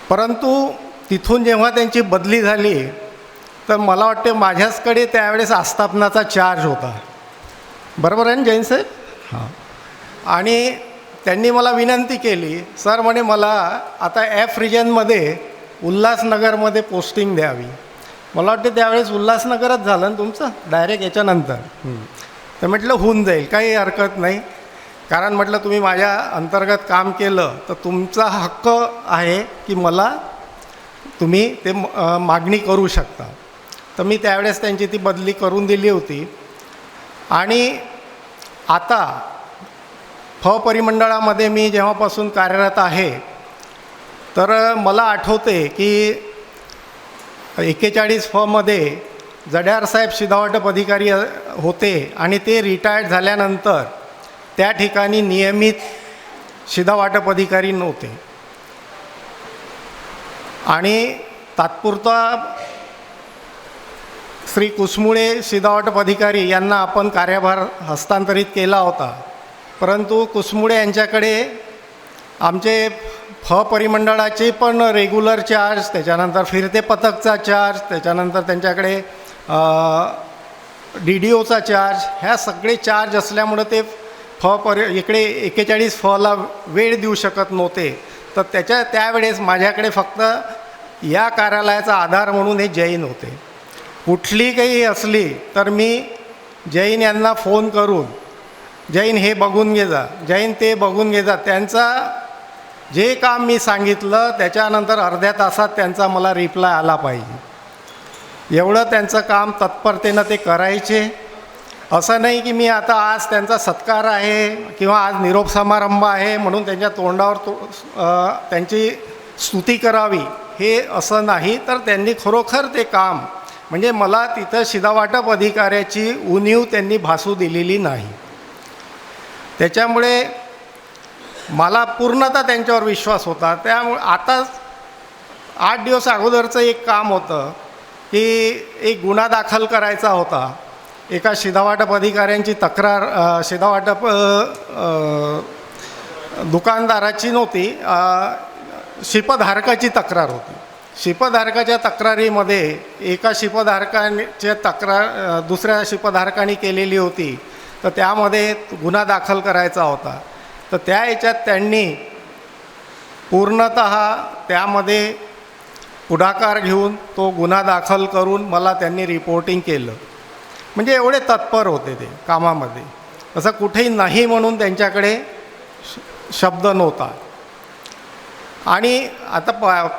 परंतु तिथून जेव्हा त्यांची बदली झाली तर मला वाटते माझ्याचकडे त्यावेळेस आस्थापनाचा चार्ज होता, बरोबर आहे ना जैन साहेब? हां. आणि त्यांनी मला विनंती केली, सर म्हणे मला आता एफ रिजनमध्ये उल्हासनगरमध्ये पोस्टिंग द्यावी. मला वाटते त्यावेळेस उल्हासनगरच झालं ना तुमचं डायरेक्ट याच्यानंतर. तर म्हटलं होऊन जाईल, काही हरकत नाही, कारण म्हटलं तुम्ही माझ्या अंतर्गत काम केलं तर तुमचा हक्क आहे की मला तुम्ही ते मागणी करू शकता. तर मी त्यावेळेस त्यांची ती बदली करून दिली होती. आणि आता परिमंडळामध्ये मी जेव्हापासून कार्यरत आहे तर मला आठवते की 41 मध्ये जड्यारसाहेब शिधावाटप अधिकारी होते आणि ते रिटायर्ड झाल्यानंतर त्या ठिकाणी नियमित शिधावाटप अधिकारी नव्हते. आणि तात्पुरता श्री कुसमुळे शिधावाटप अधिकारी यांना आपण कार्यभार हस्तांतरित केला होता. परंतु कुसमुळे यांच्याकडे आमचे परिमंडळाचे पण रेग्युलर चार्ज, त्याच्यानंतर फिरते पथकचा चार्ज, त्याच्यानंतर त्यांच्याकडे DDOचा चार्ज, ह्या सगळे चार्ज असल्यामुळं ते इकडे 41 ला वेळ देऊ शकत नव्हते. तर त्यावेळेस माझ्याकडे फक्त या कार्यालयाचा आधार म्हणून हे जैन होते. कुठली काही असली तर मी जैन यांना फोन करून जैन हे बघून घे जा, जैन ते बघून घे जा. त्यांचा जे काम मी सांगितलं त्याच्यानंतर अर्ध्या तासात त्यांचा मला रिप्लाय आला पाहिजे, एवढं त्यांचं काम तत्परतेनं ते करायचे. असं नाही की मी आता आज त्यांचा सत्कार आहे किंवा आज निरोप समारंभ आहे म्हणून त्यांच्या तोंडावर त्यांची स्तुती करावी, हे असं नाही. तर त्यांनी खरोखर ते काम म्हणजे मला तिथं शिधावाटप अधिकाऱ्याची उणीव त्यांनी भासू दिलेली नाही. त्याच्यामुळे मला पूर्णतः त्यांच्यावर विश्वास होता. त्यामुळे आता 8 दिवस अगोदरचं एक काम होतं की एक गुन्हा दाखल करायचा होता एका शिधावाटप अधिकाऱ्यांची तक्रार शिधावाटप दुकानदाराची नव्हती, शिपधारकाची तक्रार होती. शिपधारकाच्या तक्रारीमध्ये एका शिपधारकाच्या तक्रार दुसऱ्या शिपधारकाने केलेली होती, तर त्यामध्ये गुन्हा दाखल करायचा होता. तर त्या याच्यात त्यांनी पूर्णतः त्यामध्ये पुढाकार घेऊन तो गुन्हा दाखल करून मला त्यांनी रिपोर्टिंग केलं. म्हणजे एवढे तत्पर होते ते कामामध्ये, असं कुठेही नाही म्हणून त्यांच्याकडे शब्द नव्हता. आणि आता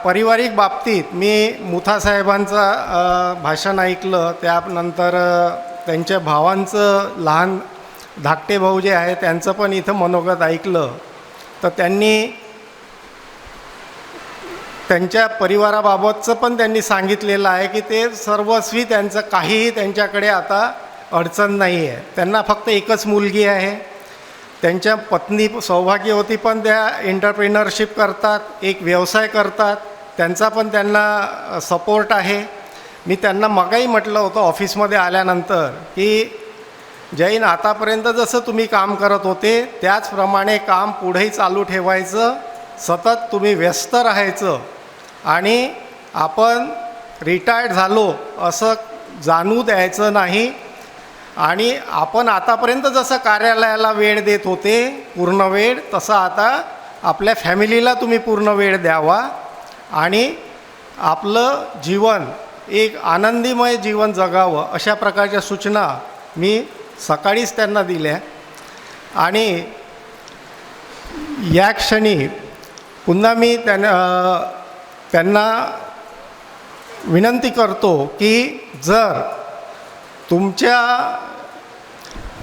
पारिवारिक बाबतीत मी मुथासाहेबांचं भाषण ऐकलं, त्यानंतर त्यांच्या भावांचं लहान धाकटे भाऊ जे आहे त्यांचं पण इथं मनोगत ऐकलं. तर त्यांनी त्यांच्या परिवाराबाबतचं पण त्यांनी सांगितलेलं आहे की ते सर्वस्वी त्यांचं काहीही त्यांच्याकडे आता अडचण नाही आहे. त्यांना फक्त एकच मुलगी आहे. त्यांच्या पत्नी सौभाग्यवती पण त्या एंटरप्रेनरशिप करतात, एक व्यवसाय करतात, त्यांचा पण त्यांना सपोर्ट आहे. मी त्यांना मगाही म्हटलं होतं ऑफिसमध्ये आल्यानंतर की जैन आतापर्यंत जसं तुम्ही काम करत होते त्याचप्रमाणे काम पुढेही चालू ठेवायचं, सतत तुम्ही व्यस्त राहायचं आणि आपण रिटायर्ड झालो असं जाणू द्यायचं नाही. आणि आपण आतापर्यंत जसं कार्यालयाला वेळ देत होते पूर्ण वेळ, तसं आता आपल्या फॅमिलीला तुम्ही पूर्ण वेळ द्यावा आणि आपलं जीवन एक आनंदीमय जीवन जगावं, अशा प्रकारच्या सूचना मी सकाळीच त्यांना दिल्या. आणि या क्षणी पुन्हा मी त्यांना विनंती करतो की जर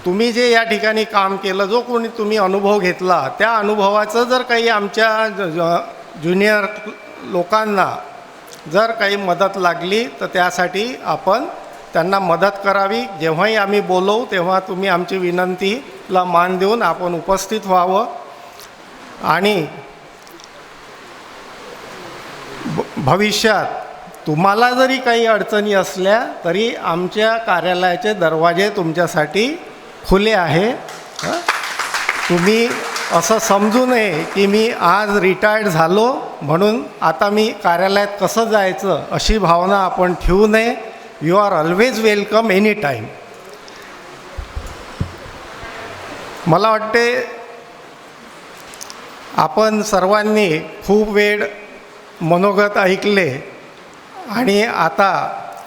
तुम्ही जे या ठिकाणी काम केलं, जो कोणी तुम्ही अनुभव घेतला, त्या अनुभवाचं जर काही आमच्या ज्युनियर लोकांना जर काही मदत लागली तर त्यासाठी आपण त्यांना मदत करावी. जेव्हाही आम्ही बोलवू तेव्हा तुम्ही आमची विनंतीला मान देऊन आपण उपस्थित व्हावं. आणि भविष्यात तुम्हाला जरी काही अडचणी असल्या तरी आमच्या कार्यालयाचे दरवाजे तुमच्यासाठी खुले आहे. तुम्ही असं समजू नये की मी आज रिटायर्ड झालो म्हणून आता मी कार्यालयात कसं जायचं अशी भावना आपण ठेवू नये. You are always welcome any time. मला वाटते आपण सर्वांनी खूप वेळ मनोगत ऐकले आणि आता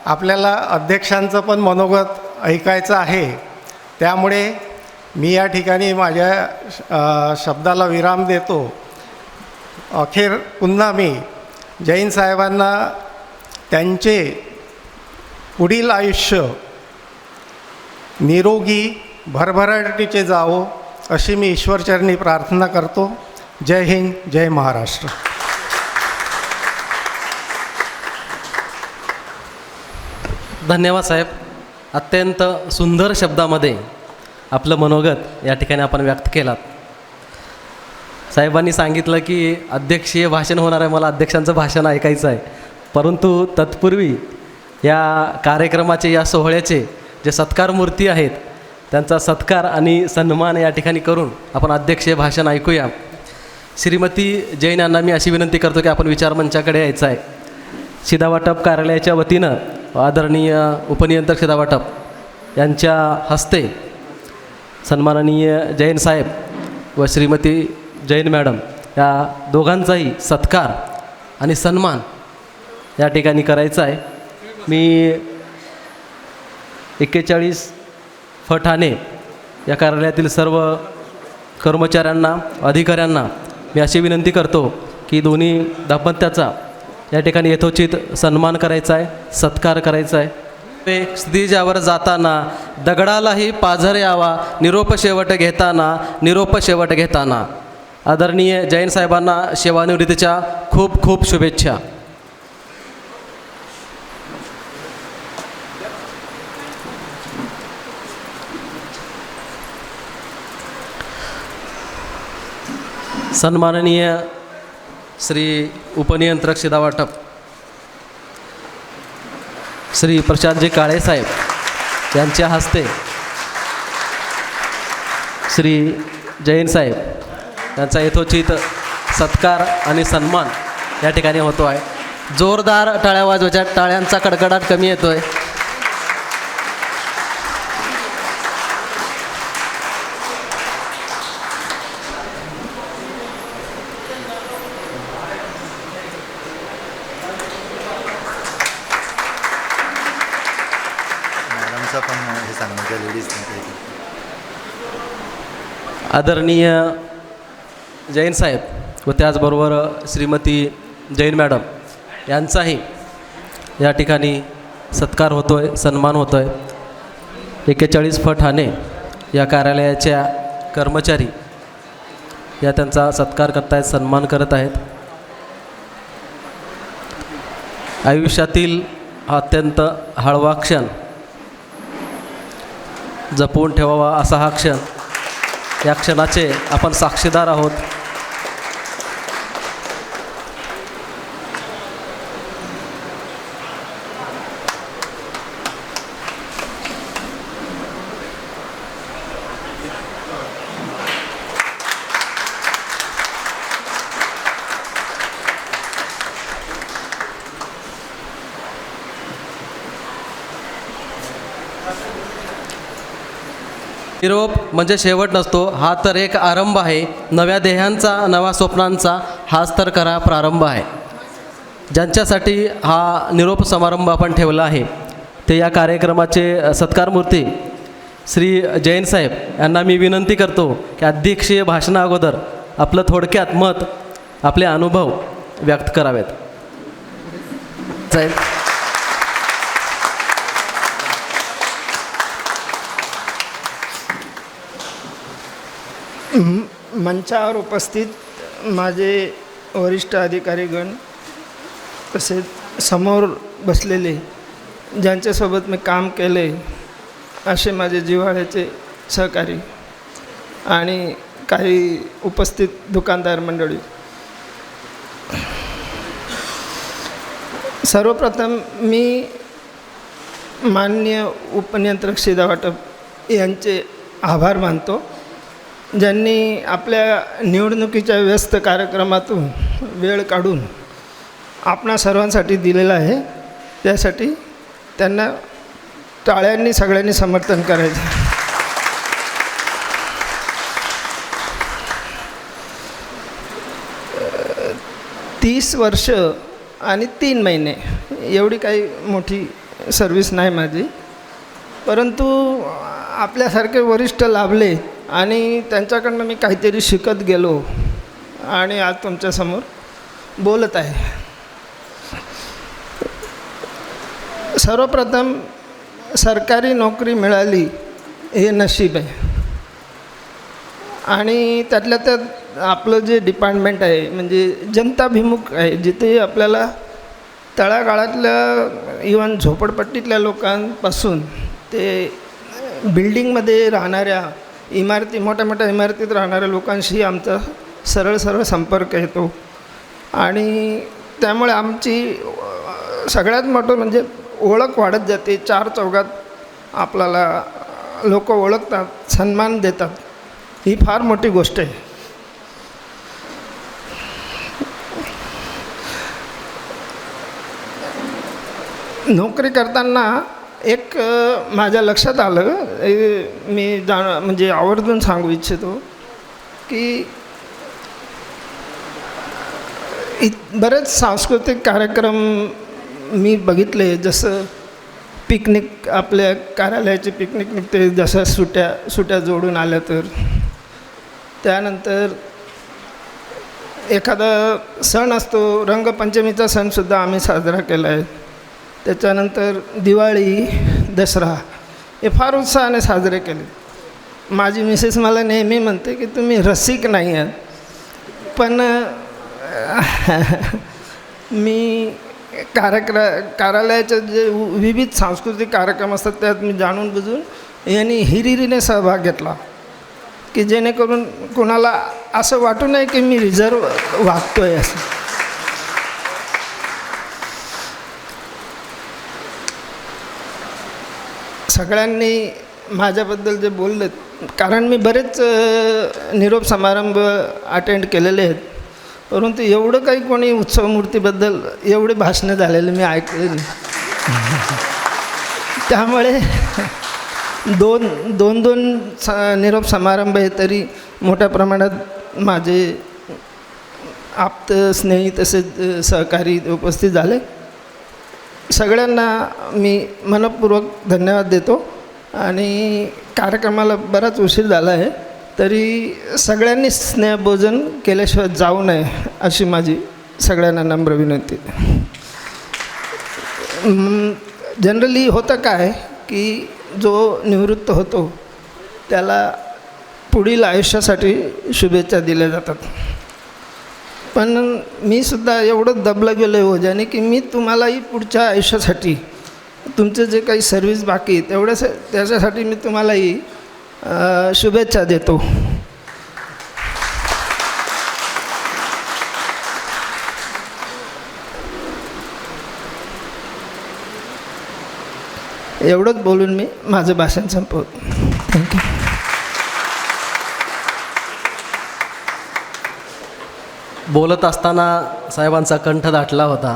आपल्याला अध्यक्षांचं पण मनोगत ऐकायचं आहे. त्यामुळे मी या ठिकाणी माझ्या शब्दाला विराम देतो. अखेर पुन्हा मी जैन साहेबांना त्यांचे पुढील आयुष्य निरोगी भरभराटीचे जावो अशी मी ईश्वरचरणी प्रार्थना करतो. जय हिंद, जय महाराष्ट्र. धन्यवाद साहेब. अत्यंत सुंदर शब्दामध्ये आपलं मनोगत या ठिकाणी आपण व्यक्त केलात. साहेबांनी सांगितलं की अध्यक्षीय भाषण होणार आहे, मला अध्यक्षांचं भाषण ऐकायचं आहे. परंतु तत्पूर्वी या कार्यक्रमाचे, या सोहळ्याचे जे सत्कार मूर्ती आहेत त्यांचा सत्कार आणि सन्मान या ठिकाणी करून आपण अध्यक्षीय भाषण ऐकूया. श्रीमती जैन यांना मी अशी विनंती करतो की आपण विचारमंचाकडे यायचं आहे. शिधावाटप कार्यालयाच्या वतीनं आदरणीय उपनियंत्रक शिधावाटप यांच्या हस्ते सन्माननीय जैन साहेब व श्रीमती जैन मॅडम या दोघांचाही सत्कार आणि सन्मान या ठिकाणी करायचा आहे. मी 41 ठाणे या कार्यालयातील सर्व कर्मचाऱ्यांना, अधिकाऱ्यांना मी अशी विनंती करतो की दोन्ही दाम्पत्याचा या ठिकाणी यथोचित सन्मान करायचा आहे, सत्कार करायचा आहे. स्थितीजावर जाताना दगडालाही पाझर यावा, निरोप शेवट घेताना. आदरणीय जैन साहेबांना सेवानिवृत्तीच्या खूप खूप शुभेच्छा. सन्माननीय श्री उपनियंत्रक शिधावाटप श्री प्रशांतजी काळे साहेब यांच्या हस्ते श्री जैन साहेब यांचा यथोचित सत्कार आणि सन्मान या ठिकाणी होतो आहे. जोरदार टाळ्या वाजवायच्या, टाळ्यांचा कडकडाट कमी येतो आहे. मॅडमचं पण हे सांगण्याच्या लेडीज आदरणीय जैन साहेब व त्याचबरोबर श्रीमती जैन मॅडम यांचाही या ठिकाणी सत्कार होतो आहे, सन्मान होतो आहे. 41 फ ठाणे या कार्यालयाच्या कर्मचारी या त्यांचा सत्कार करत आहेत, सन्मान करत आहेत. आयुष्यातील हा अत्यंत हळवा क्षण जपून ठेवावा असा हा क्षण, या क्षणाचे आपण साक्षीदार आहोत. निरोप म्हणजे शेवट नसतो, हा तर एक आरंभ आहे. नव्या ध्येयांचा, नव्या स्वप्नांचा हाच तर खरा प्रारंभ आहे. ज्यांच्यासाठी हा निरोप समारंभ आपण ठेवला आहे ते या कार्यक्रमाचे सत्कारमूर्ती श्री जैन साहेब यांना मी विनंती करतो की अध्यक्षीय भाषणाअगोदर आपलं थोडक्यात मत, आपले अनुभव व्यक्त करावेत. साहेब. मंचावर उपस्थित माझे वरिष्ठ अधिकारीगण, तसेच समोर बसलेले ज्यांच्यासोबत मी काम केले असे माझे जिव्हाळ्याचे सहकारी आणि काही उपस्थित दुकानदार मंडळी, सर्वप्रथम मी माननीय उपनियंत्रक शिदा वाटप यांचे आभार मानतो, ज्यांनी आपल्या निवडणुकीच्या व्यस्त कार्यक्रमातून वेळ काढून आपणा सर्वांसाठी दिलेला आहे. त्यासाठी त्यांना टाळ्यांनी सगळ्यांनी समर्थन करायचं. तीस वर्ष आणि 3 महिने एवढी काही मोठी सर्विस नाही माझी, परंतु आपल्यासारखे वरिष्ठ लाभले आणि त्यांच्याकडनं मी काहीतरी शिकत गेलो आणि आज तुमच्यासमोर बोलत आहे. सर्वप्रथम सरकारी नोकरी मिळाली हे नशीब आहे आणि त्यातल्या त्यात आपलं जे डिपार्टमेंट आहे म्हणजे जनताभिमुख आहे, जिथे आपल्याला तळागाळातल्या इव्हन झोपडपट्टीतल्या लोकांपासून ते बिल्डिंगमध्ये राहणाऱ्या इमारती, मोठ्या मोठ्या इमारतीत राहणाऱ्या लोकांशी आमचा सरळ संपर्क येतो आणि त्यामुळे आमची सगळ्यात मोठं म्हणजे ओळख वाढत जाते. 4 चौघात आपल्याला लोक ओळखतात, सन्मान देतात, ही फार मोठी गोष्ट आहे. नोकरी करताना एक माझ्या लक्षात आलं, मी म्हणजे आवर्जून सांगू इच्छितो की बरेच सांस्कृतिक कार्यक्रम मी बघितले, जसं पिकनिक, आपल्या कार्यालयाची पिकनिक निघते, जसं सुट्या जोडून आल्या तर, त्यानंतर एखादा सण असतो, रंगपंचमीचा सणसुद्धा आम्ही साजरा केला आहे, त्याच्यानंतर दिवाळी, दसरा हे फार उत्साहाने साजरे केले. माझी मिसेस मला नेहमी म्हणते की तुम्ही रसिक नाही आहात, पण मी कार्यालयाचे जे विविध सांस्कृतिक कार्यक्रम असतात त्यात मी जाणून बुजून यांनी हिरिरीने सहभाग घेतला की जेणेकरून कोणाला असं वाटू नये की मी रिझर्व वागतो आहे असं. सगळ्यांनी माझ्याबद्दल जे बोलले, कारण मी बरेच निरोप समारंभ अटेंड केलेले आहेत, परंतु एवढं काही कोणी उत्सवमूर्तीबद्दल एवढे भाषणं झालेले मी ऐकले नाही. त्यामुळे दोन निरोप समारंभ आहे, तरी मोठ्या प्रमाणात माझे आप्त स्नेही तसेच सहकारी उपस्थित झाले. सगळ्यांना मी मनपूर्वक धन्यवाद देतो. आणि कार्यक्रमाला बराच उशीर झाला आहे, तरी सगळ्यांनी स्नेहभोजन केल्याशिवाय जाऊ नये अशी माझी सगळ्यांना नम्र विनंती. जनरली होतं काय की जो निवृत्त होतो त्याला पुढील आयुष्यासाठी शुभेच्छा दिल्या जातात, पण मी सुद्धा एवढं दबलं गेलो आहे ज्याने की मी तुम्हालाही पुढच्या आयुष्यासाठी तुमचे जे काही सर्व्हिस बाकी त्याच्यासाठी मी तुम्हालाही शुभेच्छा देतो. एवढंच बोलून मी माझं भाषण संपवतो. थँक्यू. बोलत असताना साहेबांचा कंठ दाटला होता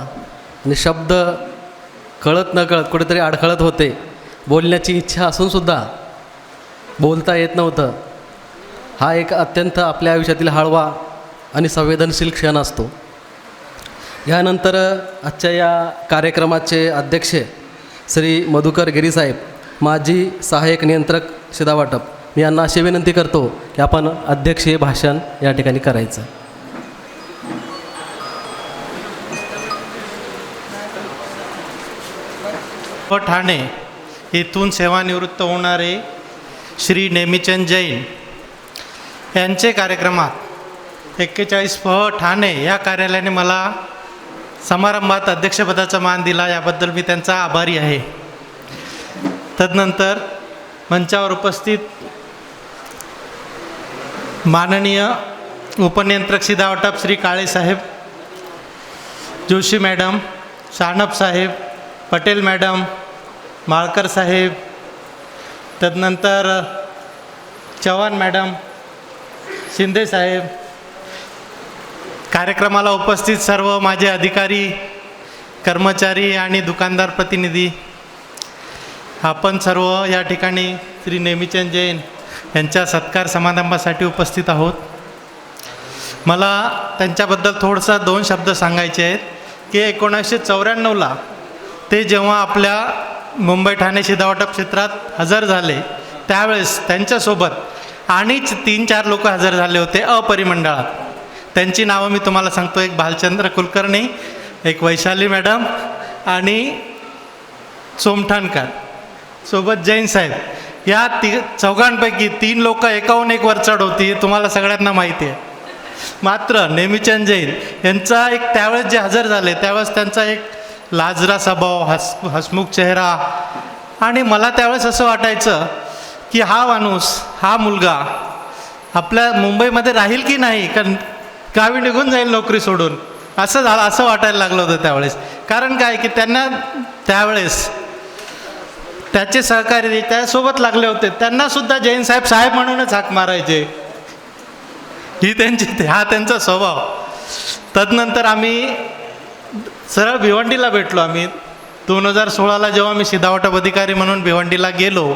आणि शब्द कळत नकळत कुठेतरी अडखळत होते. बोलण्याची इच्छा असूनसुद्धा बोलता येत नव्हतं. हा एक अत्यंत आपल्या आयुष्यातील हळवा आणि संवेदनशील क्षण असतो. यानंतर आजच्या या कार्यक्रमाचे अध्यक्ष श्री मधुकर गिरीसाहेब, माजी सहाय्यक नियंत्रक शिधावाटप, मी यांना अशी विनंती करतो की आपण अध्यक्षीय भाषण या ठिकाणी करायचं. ठाणे येथून सेवानिवृत्त होणारे श्री नेमिचंद जैन यांचे कार्यक्रमात 41 ठाणे या कार्यालयाने मला समारंभात अध्यक्षपदाचा मान दिला, याबद्दल मी त्यांचा आभारी आहे. तदनंतर मंचावर उपस्थित माननीय उपनियंत्रक शिधावाटप श्री काळेसाहेब, जोशी मॅडम, सानप साहेब, पटेल मॅडम, माळकर साहेब, तदनंतर चव्हाण मॅडम, शिंदे साहेब, कार्यक्रमाला उपस्थित सर्व माझे अधिकारी, कर्मचारी आणि दुकानदार प्रतिनिधी, आपण सर्व या ठिकाणी श्री नेमिचंद जैन यांच्या सत्कार समारंभासाठी उपस्थित आहोत. मला त्यांच्याबद्दल थोडंसं 2 शब्द सांगायचे आहेत की 1994ला ते जेव्हा आपल्या मुंबई ठाणे शिधावाटप क्षेत्रात हजर झाले त्यावेळेस त्यांच्यासोबत आणि 3-4 लोक हजर झाले होते अपरिमंडळात. त्यांची नावं मी तुम्हाला सांगतो. एक भालचंद्र कुलकर्णी, एक वैशाली मॅडम आणि सोमठाणकर, सोबत जैन साहेब. या चौघांपैकी 3 लोक एकाहून एक वरचढ होती, तुम्हाला सगळ्यांना माहिती आहे. मात्र नेमिचंद जैन यांचा एक त्यावेळेस जे हजर झाले त्यावेळेस त्यांचा एक लाजरा स्वभाव, हसमुख चेहरा, आणि मला त्यावेळेस असं वाटायचं की हा माणूस, हा मुलगा आपल्या मुंबईमध्ये राहील की नाही, कारण गावी निघून जाईल नोकरी सोडून, असं झालं, असं वाटायला लागलं होतं त्यावेळेस. कारण काय की त्यांना त्यावेळेस त्याचे सहकारी त्यासोबत लागले होते, त्यांनासुद्धा जैन साहेब साहेब म्हणूनच हाक मारायचे. हा त्यांचा स्वभाव. तदनंतर आम्ही सरळ भिवंडीला भेटलो. आम्ही 2016ला जेव्हा मी शिधावाटप अधिकारी म्हणून भिवंडीला गेलो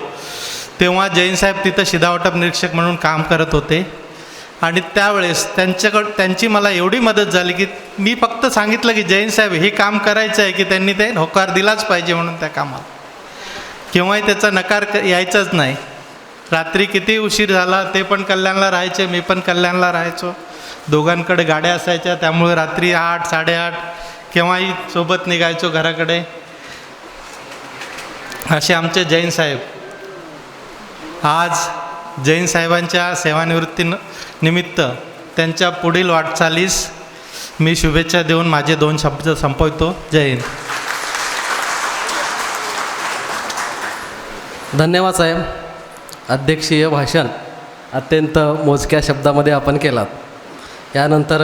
तेव्हा जैन साहेब तिथं शिधावाटप निरीक्षक म्हणून काम करत होते. आणि त्यावेळेस त्यांची मला एवढी मदत झाली की मी फक्त सांगितलं की जैन साहेब हे काम करायचं आहे, की त्यांनी ते होकार दिलाच पाहिजे म्हणून त्या कामाला. केव्हाही त्याचा नकार यायचाच नाही. रात्री किती उशीर झाला ते पण कल्याणला राहायचे, मी पण कल्याणला राहायचो. दोघांकडे गाड्या असायच्या, त्यामुळे रात्री 8, 8:30 केव्हाही सोबत निघायचो घराकडे. असे आमचे जैन साहेब. आज जैन साहेबांच्या सेवानिवृत्तीनिमित्त त्यांच्या पुढील वाटचालीस मी शुभेच्छा देऊन माझे 2 शब्द संपवतो. जय हिंद. धन्यवाद साहेब. अध्यक्षीय भाषण अत्यंत मोजक्या शब्दामध्ये आपण केलात. यानंतर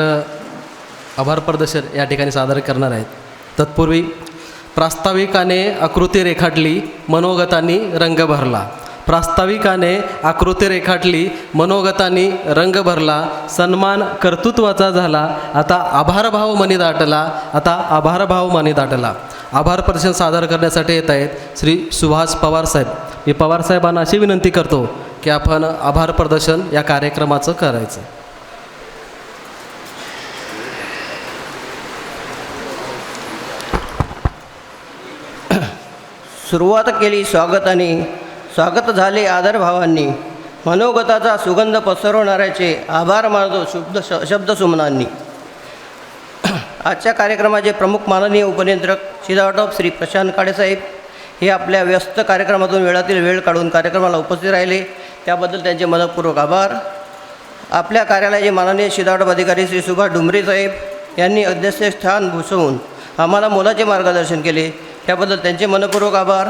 आभार प्रदर्शन या ठिकाणी सादर करणार आहेत. तत्पूर्वी प्रास्ताविकाने आकृती रेखाटली, मनोगतांनी रंग भरला. प्रास्ताविकाने आकृती रेखाटली, मनोगतांनी रंग भरला. सन्मान कर्तृत्वाचा झाला, आता आभारभाव मनी दाटला. आभार प्रदर्शन सादर करण्यासाठी येत आहेत श्री सुहास पवार साहेब. मी पवार साहेबांना अशी विनंती करतो की आपण आभार प्रदर्शन या कार्यक्रमाचं करायचं. सुरुवात केली स्वागताने, स्वागत झाले आदरभावांनी. मनोगताचा सुगंध पसरवणाऱ्याचे आभार मानतो शब्दसुमनांनी. आजच्या कार्यक्रमाचे प्रमुख माननीय उपनियंत्रक शिदावाटप श्री प्रशांत काळेसाहेब हे आपल्या व्यस्त कार्यक्रमातून वेळातील वेळ काढून कार्यक्रमाला उपस्थित राहिले, त्याबद्दल त्यांचे मनपूर्वक आभार. आपल्या कार्यालयाचे माननीय शिदावाटप अधिकारी श्री सुभाष डुमरे साहेब यांनी अध्यक्षस्थान भूषवून आम्हाला मोलाचे मार्गदर्शन केले, त्याबद्दल त्यांचे मनपूर्वक आभार.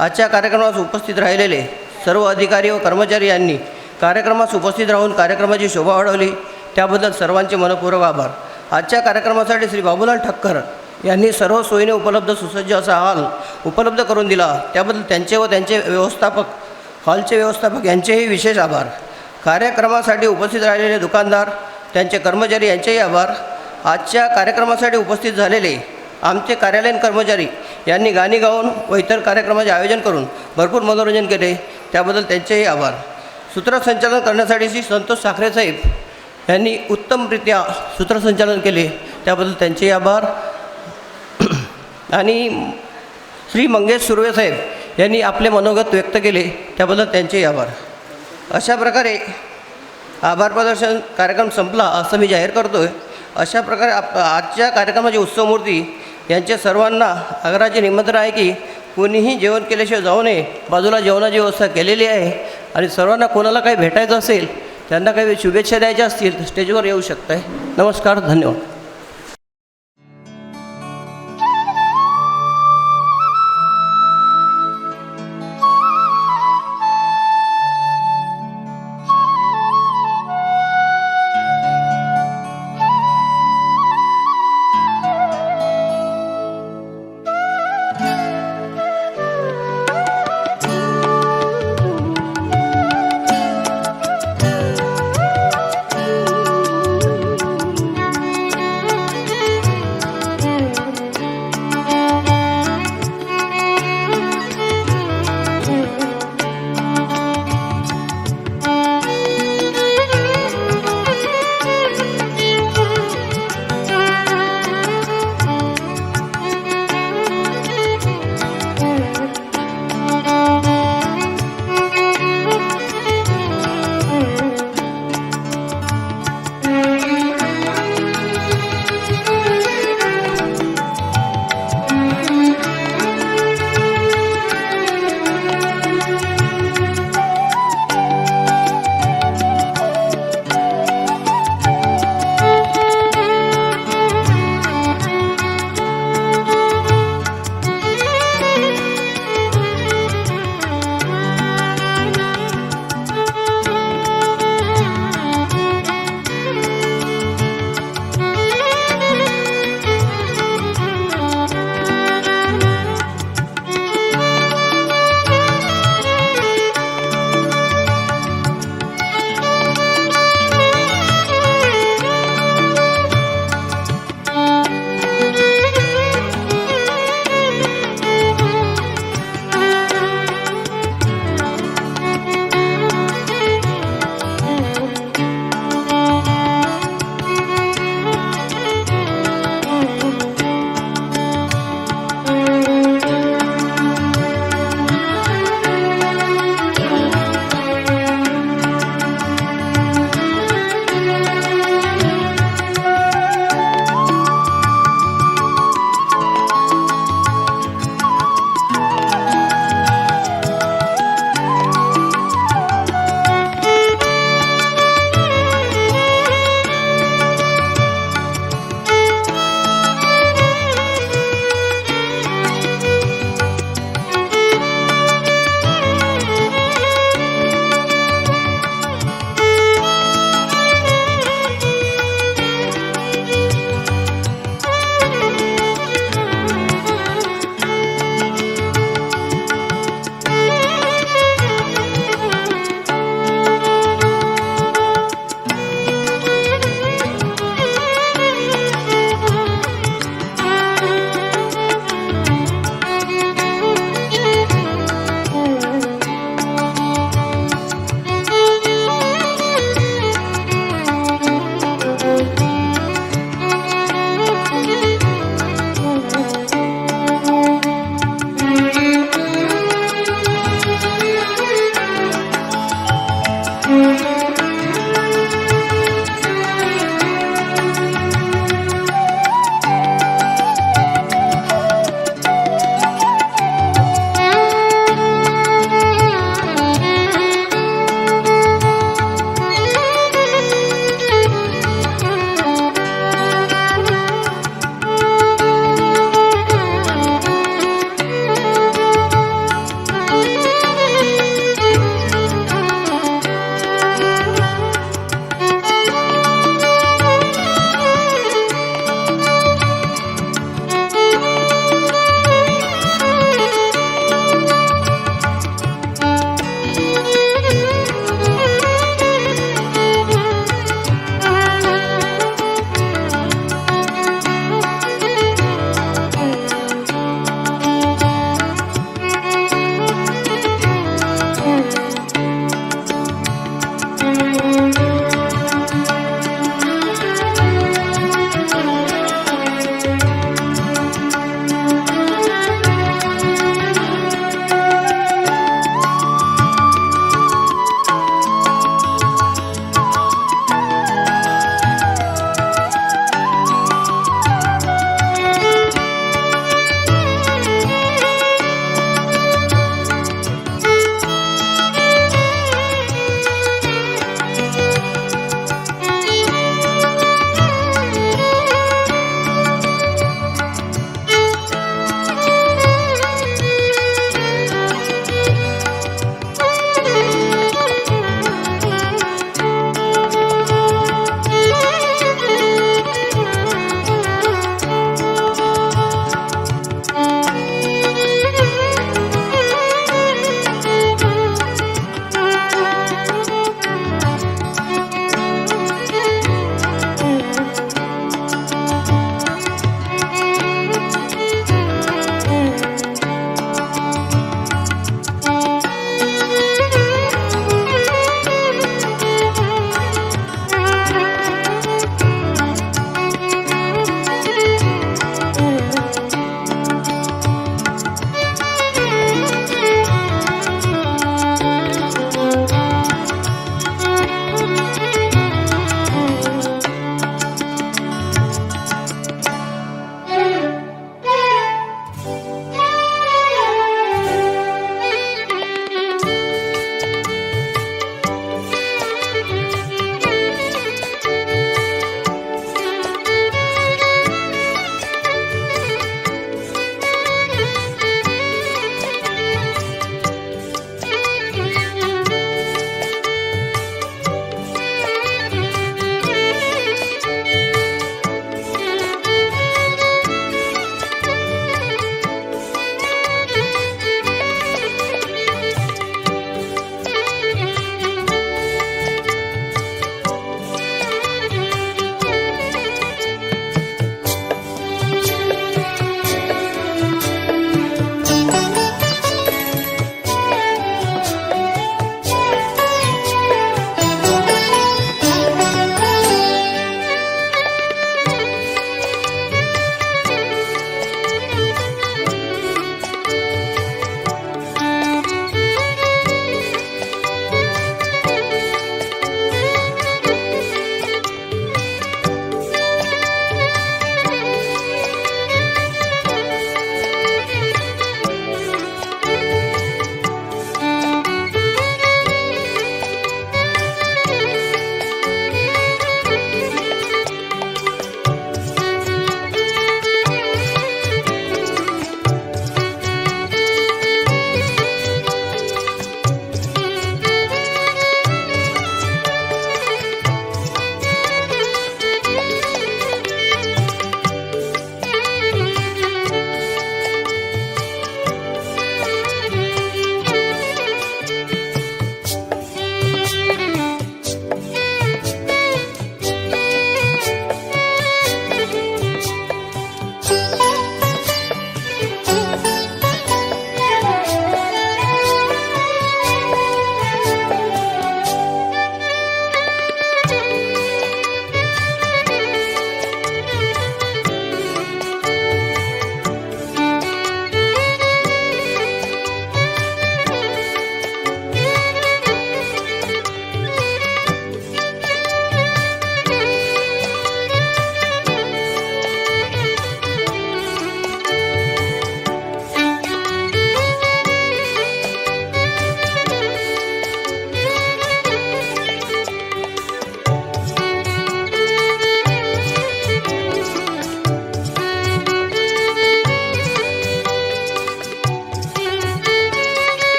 आजच्या कार्यक्रमास उपस्थित राहिलेले सर्व अधिकारी व कर्मचारी यांनी कार्यक्रमास उपस्थित राहून कार्यक्रमाची शोभा वाढवली, त्याबद्दल सर्वांचे मनपूर्वक आभार. आजच्या कार्यक्रमासाठी श्री बाबूलाल ठक्कर यांनी सर्व सोयीने उपलब्ध सुसज्ज असा हॉल उपलब्ध करून दिला, त्याबद्दल त्यांचे व त्यांचे हॉलचे व्यवस्थापक यांचेही विशेष आभार. कार्यक्रमासाठी उपस्थित राहिलेले दुकानदार, त्यांचे कर्मचारी यांचेही आभार. आजच्या कार्यक्रमासाठी उपस्थित झालेले आमचे कार्यालयीन कर्मचारी यांनी गाणी गाऊन व इतर कार्यक्रमाचे आयोजन करून भरपूर मनोरंजन केले, त्याबद्दल त्यांचेही आभार. सूत्रसंचालन करण्यासाठी श्री संतोष साखरे साहेब यांनी उत्तमरित्या सूत्रसंचालन केले, त्याबद्दल त्यांचेही आभार. आणि श्री मंगेश सुर्वे साहेब यांनी आपले मनोगत व्यक्त केले, त्याबद्दल त्यांचेही आभार. अशा प्रकारे आभार प्रदर्शन कार्यक्रम संपला असं मी जाहीर करतो आहे. अशा प्रकारे आजच्या कार्यक्रमाचे उत्सवमूर्ती यांचे सर्वांना आग्रहाचे निमंत्रण आहे की कोणीही जेवण केल्याशिवाय जाऊ नये. बाजूला जेवणाची व्यवस्था केलेली आहे आणि सर्वांना कोणाला काही भेटायचं असेल, त्यांना काही शुभेच्छा द्यायच्या असतील तर स्टेजवर येऊ शकत आहे. नमस्कार, धन्यवाद.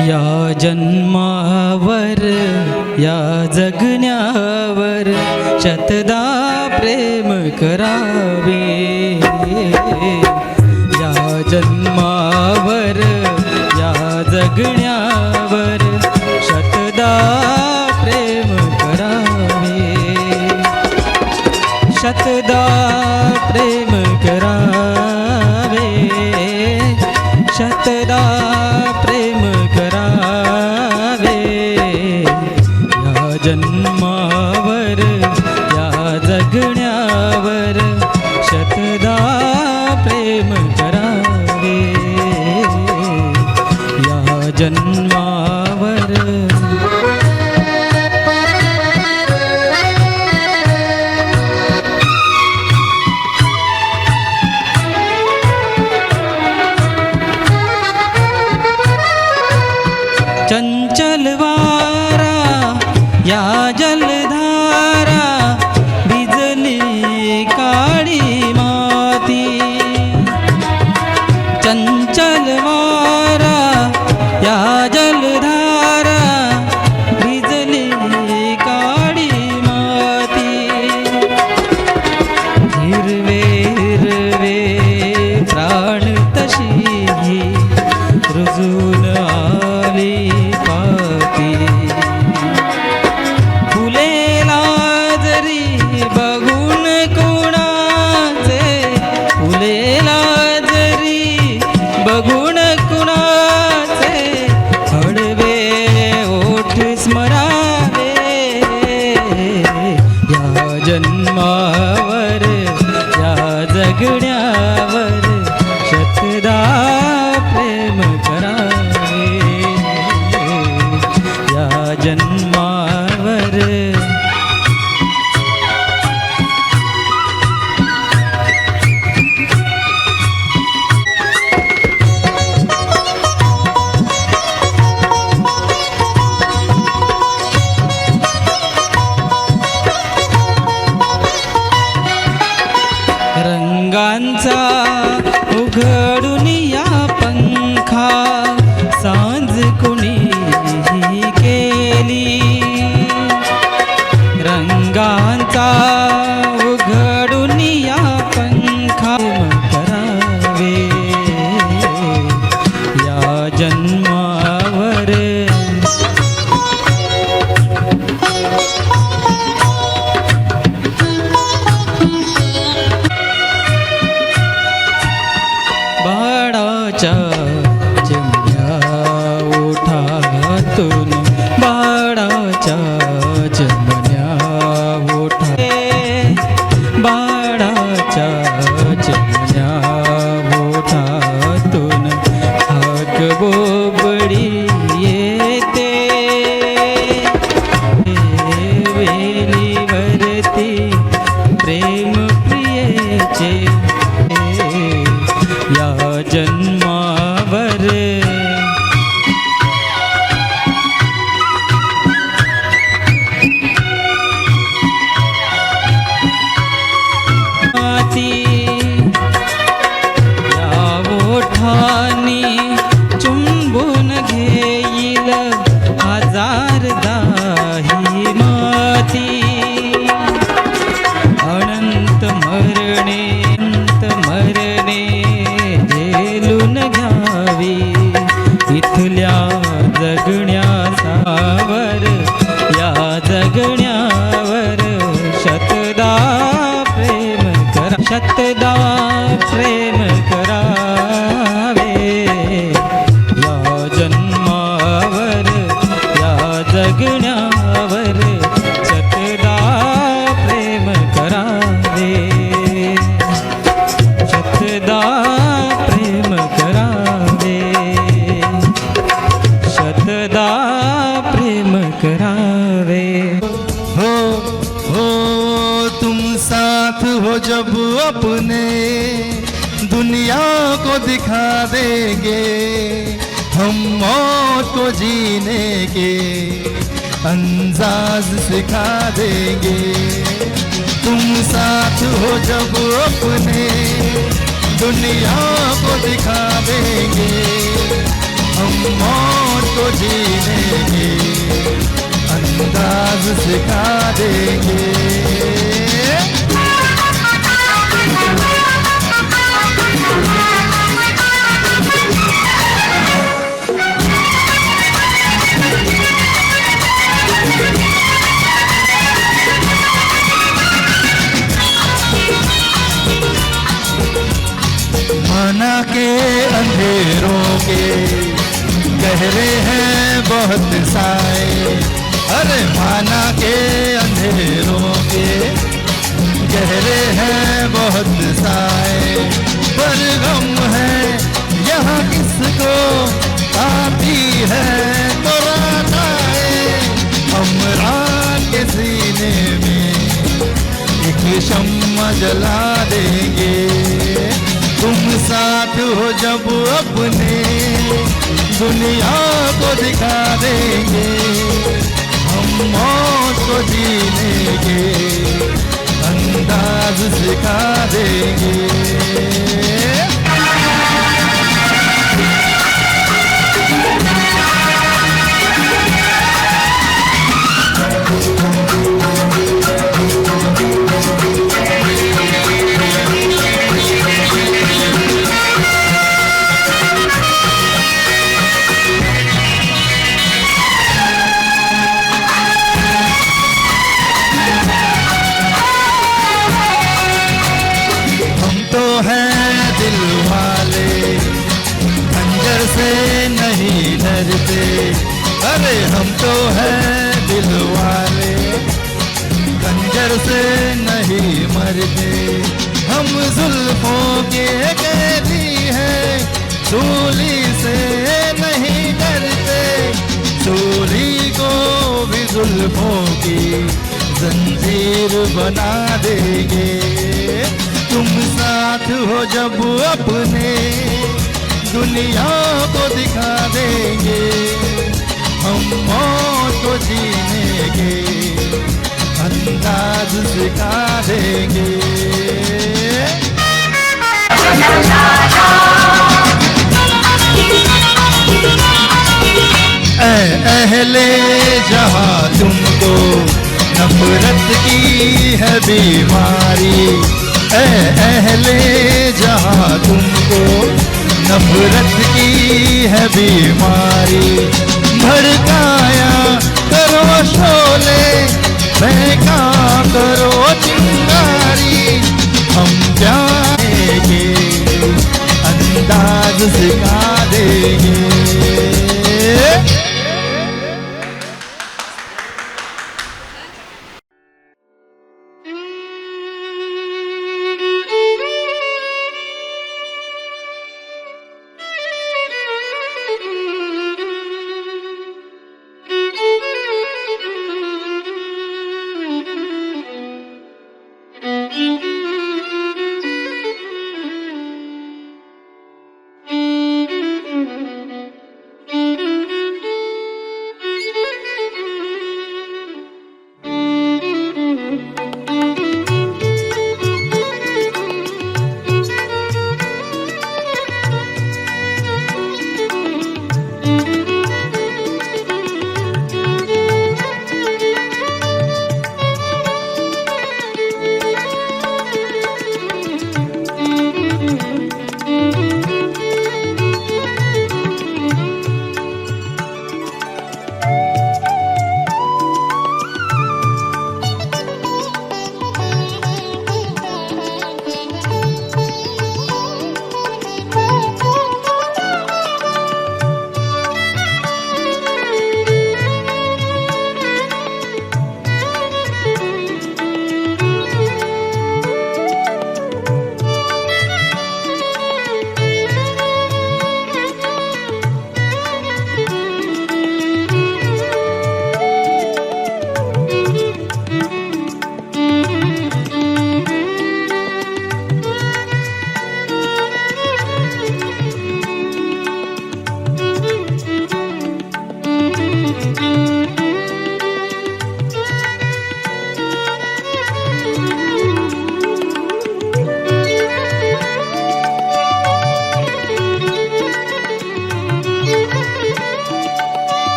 या जन्मावर या जगण्यावर शतदा प्रेम करावे. या जन्मावर या जगण्यावर शतदा प्रेम करावे. शतदा प्रेम करावे. शतदा प्रेम करावे. या जन्मावर या जगण्यावर शतदा प्रेम करावे. या जन्मावर चंचल वारा या जलधारा भिजली काळी माती. चंचल वारा या जलधारा भिजली काळी माती. हिरवे हिरवे प्राण तशी रुजून आली पाती. फुलेला जरी बघून कुणाचे फुलेला जरी बघून कुणाचे हळवे ओठ स्मरावे. या जन्मावर या जगण्यावर शतदा प्रेम करावे. या जन्मावर रंगांचा उघडून या पंखा सांज कुणी केली. रंगांचा उघडून या पंखा करावे. या जन्मावर बाळाच्या चिमण्या ओठातून बाळाच्या चिमण्या ओठा. बाळाच्या चिमण्या ओठातून हाक बोबडी येते. वेलीवरती प्रेम प्रियेचे. या जन्मावर माती. या ओठानी चुंबून घेईल हजारदा ही माती. अनंत मरणे मरणे झेलून घ्यावी इथल्या जगण्यावर. या जगण्यावर शतदा प्रेम करा. शतदा प्रेम करावे. या जन्मावर या जगण्यावर शतदा प्रेम करावे. शतदा प्रेम करावे. शतदा प्रेम करावे. हो हो तुम साथ हो जब अपने दुनिया को दिखा देंगे. हम मौत को जीने के अंदाज सिखा देंगे. तुम साथ हो जब अपने दुनिया को दिखा देंगे. हम मौत को जीने के अंदाज सिखा देंगे। माना के अंधेरों के गहरे हैं बहुत साए, अरे माना के अंधेरों के गहरे हैं बहुत साए, पर गम है यहाँ किसको आती है तो रात आए। हमरान के सीने में एक शम्मा जला देंगे, तुम साथ हो जब अपने दुनिया को दिखा देंगे। हम मौत को जीने के अंदाज सिखा देंगे। नहीं डरते, अरे हम तो हैं दिल वाले, खंजर से नहीं मरते। हम जुल्फों के कैदी हैं, सूली से नहीं डरते। सूली को भी जुल्फों की जंजीर बना देंगे। तुम साथ हो जब अपने दुनिया को दिखा देंगे। हम मौत को जीने के अंदाज सिखा देंगे। अहले जहाँ तुमको नफरत की है बीमारी, अहले जहाँ तुमको नफरत की है बीमारी। भड़काया करो शोले, फेंका करो चिंगारी। हम जाएंगे अंदाज सिखा देंगे।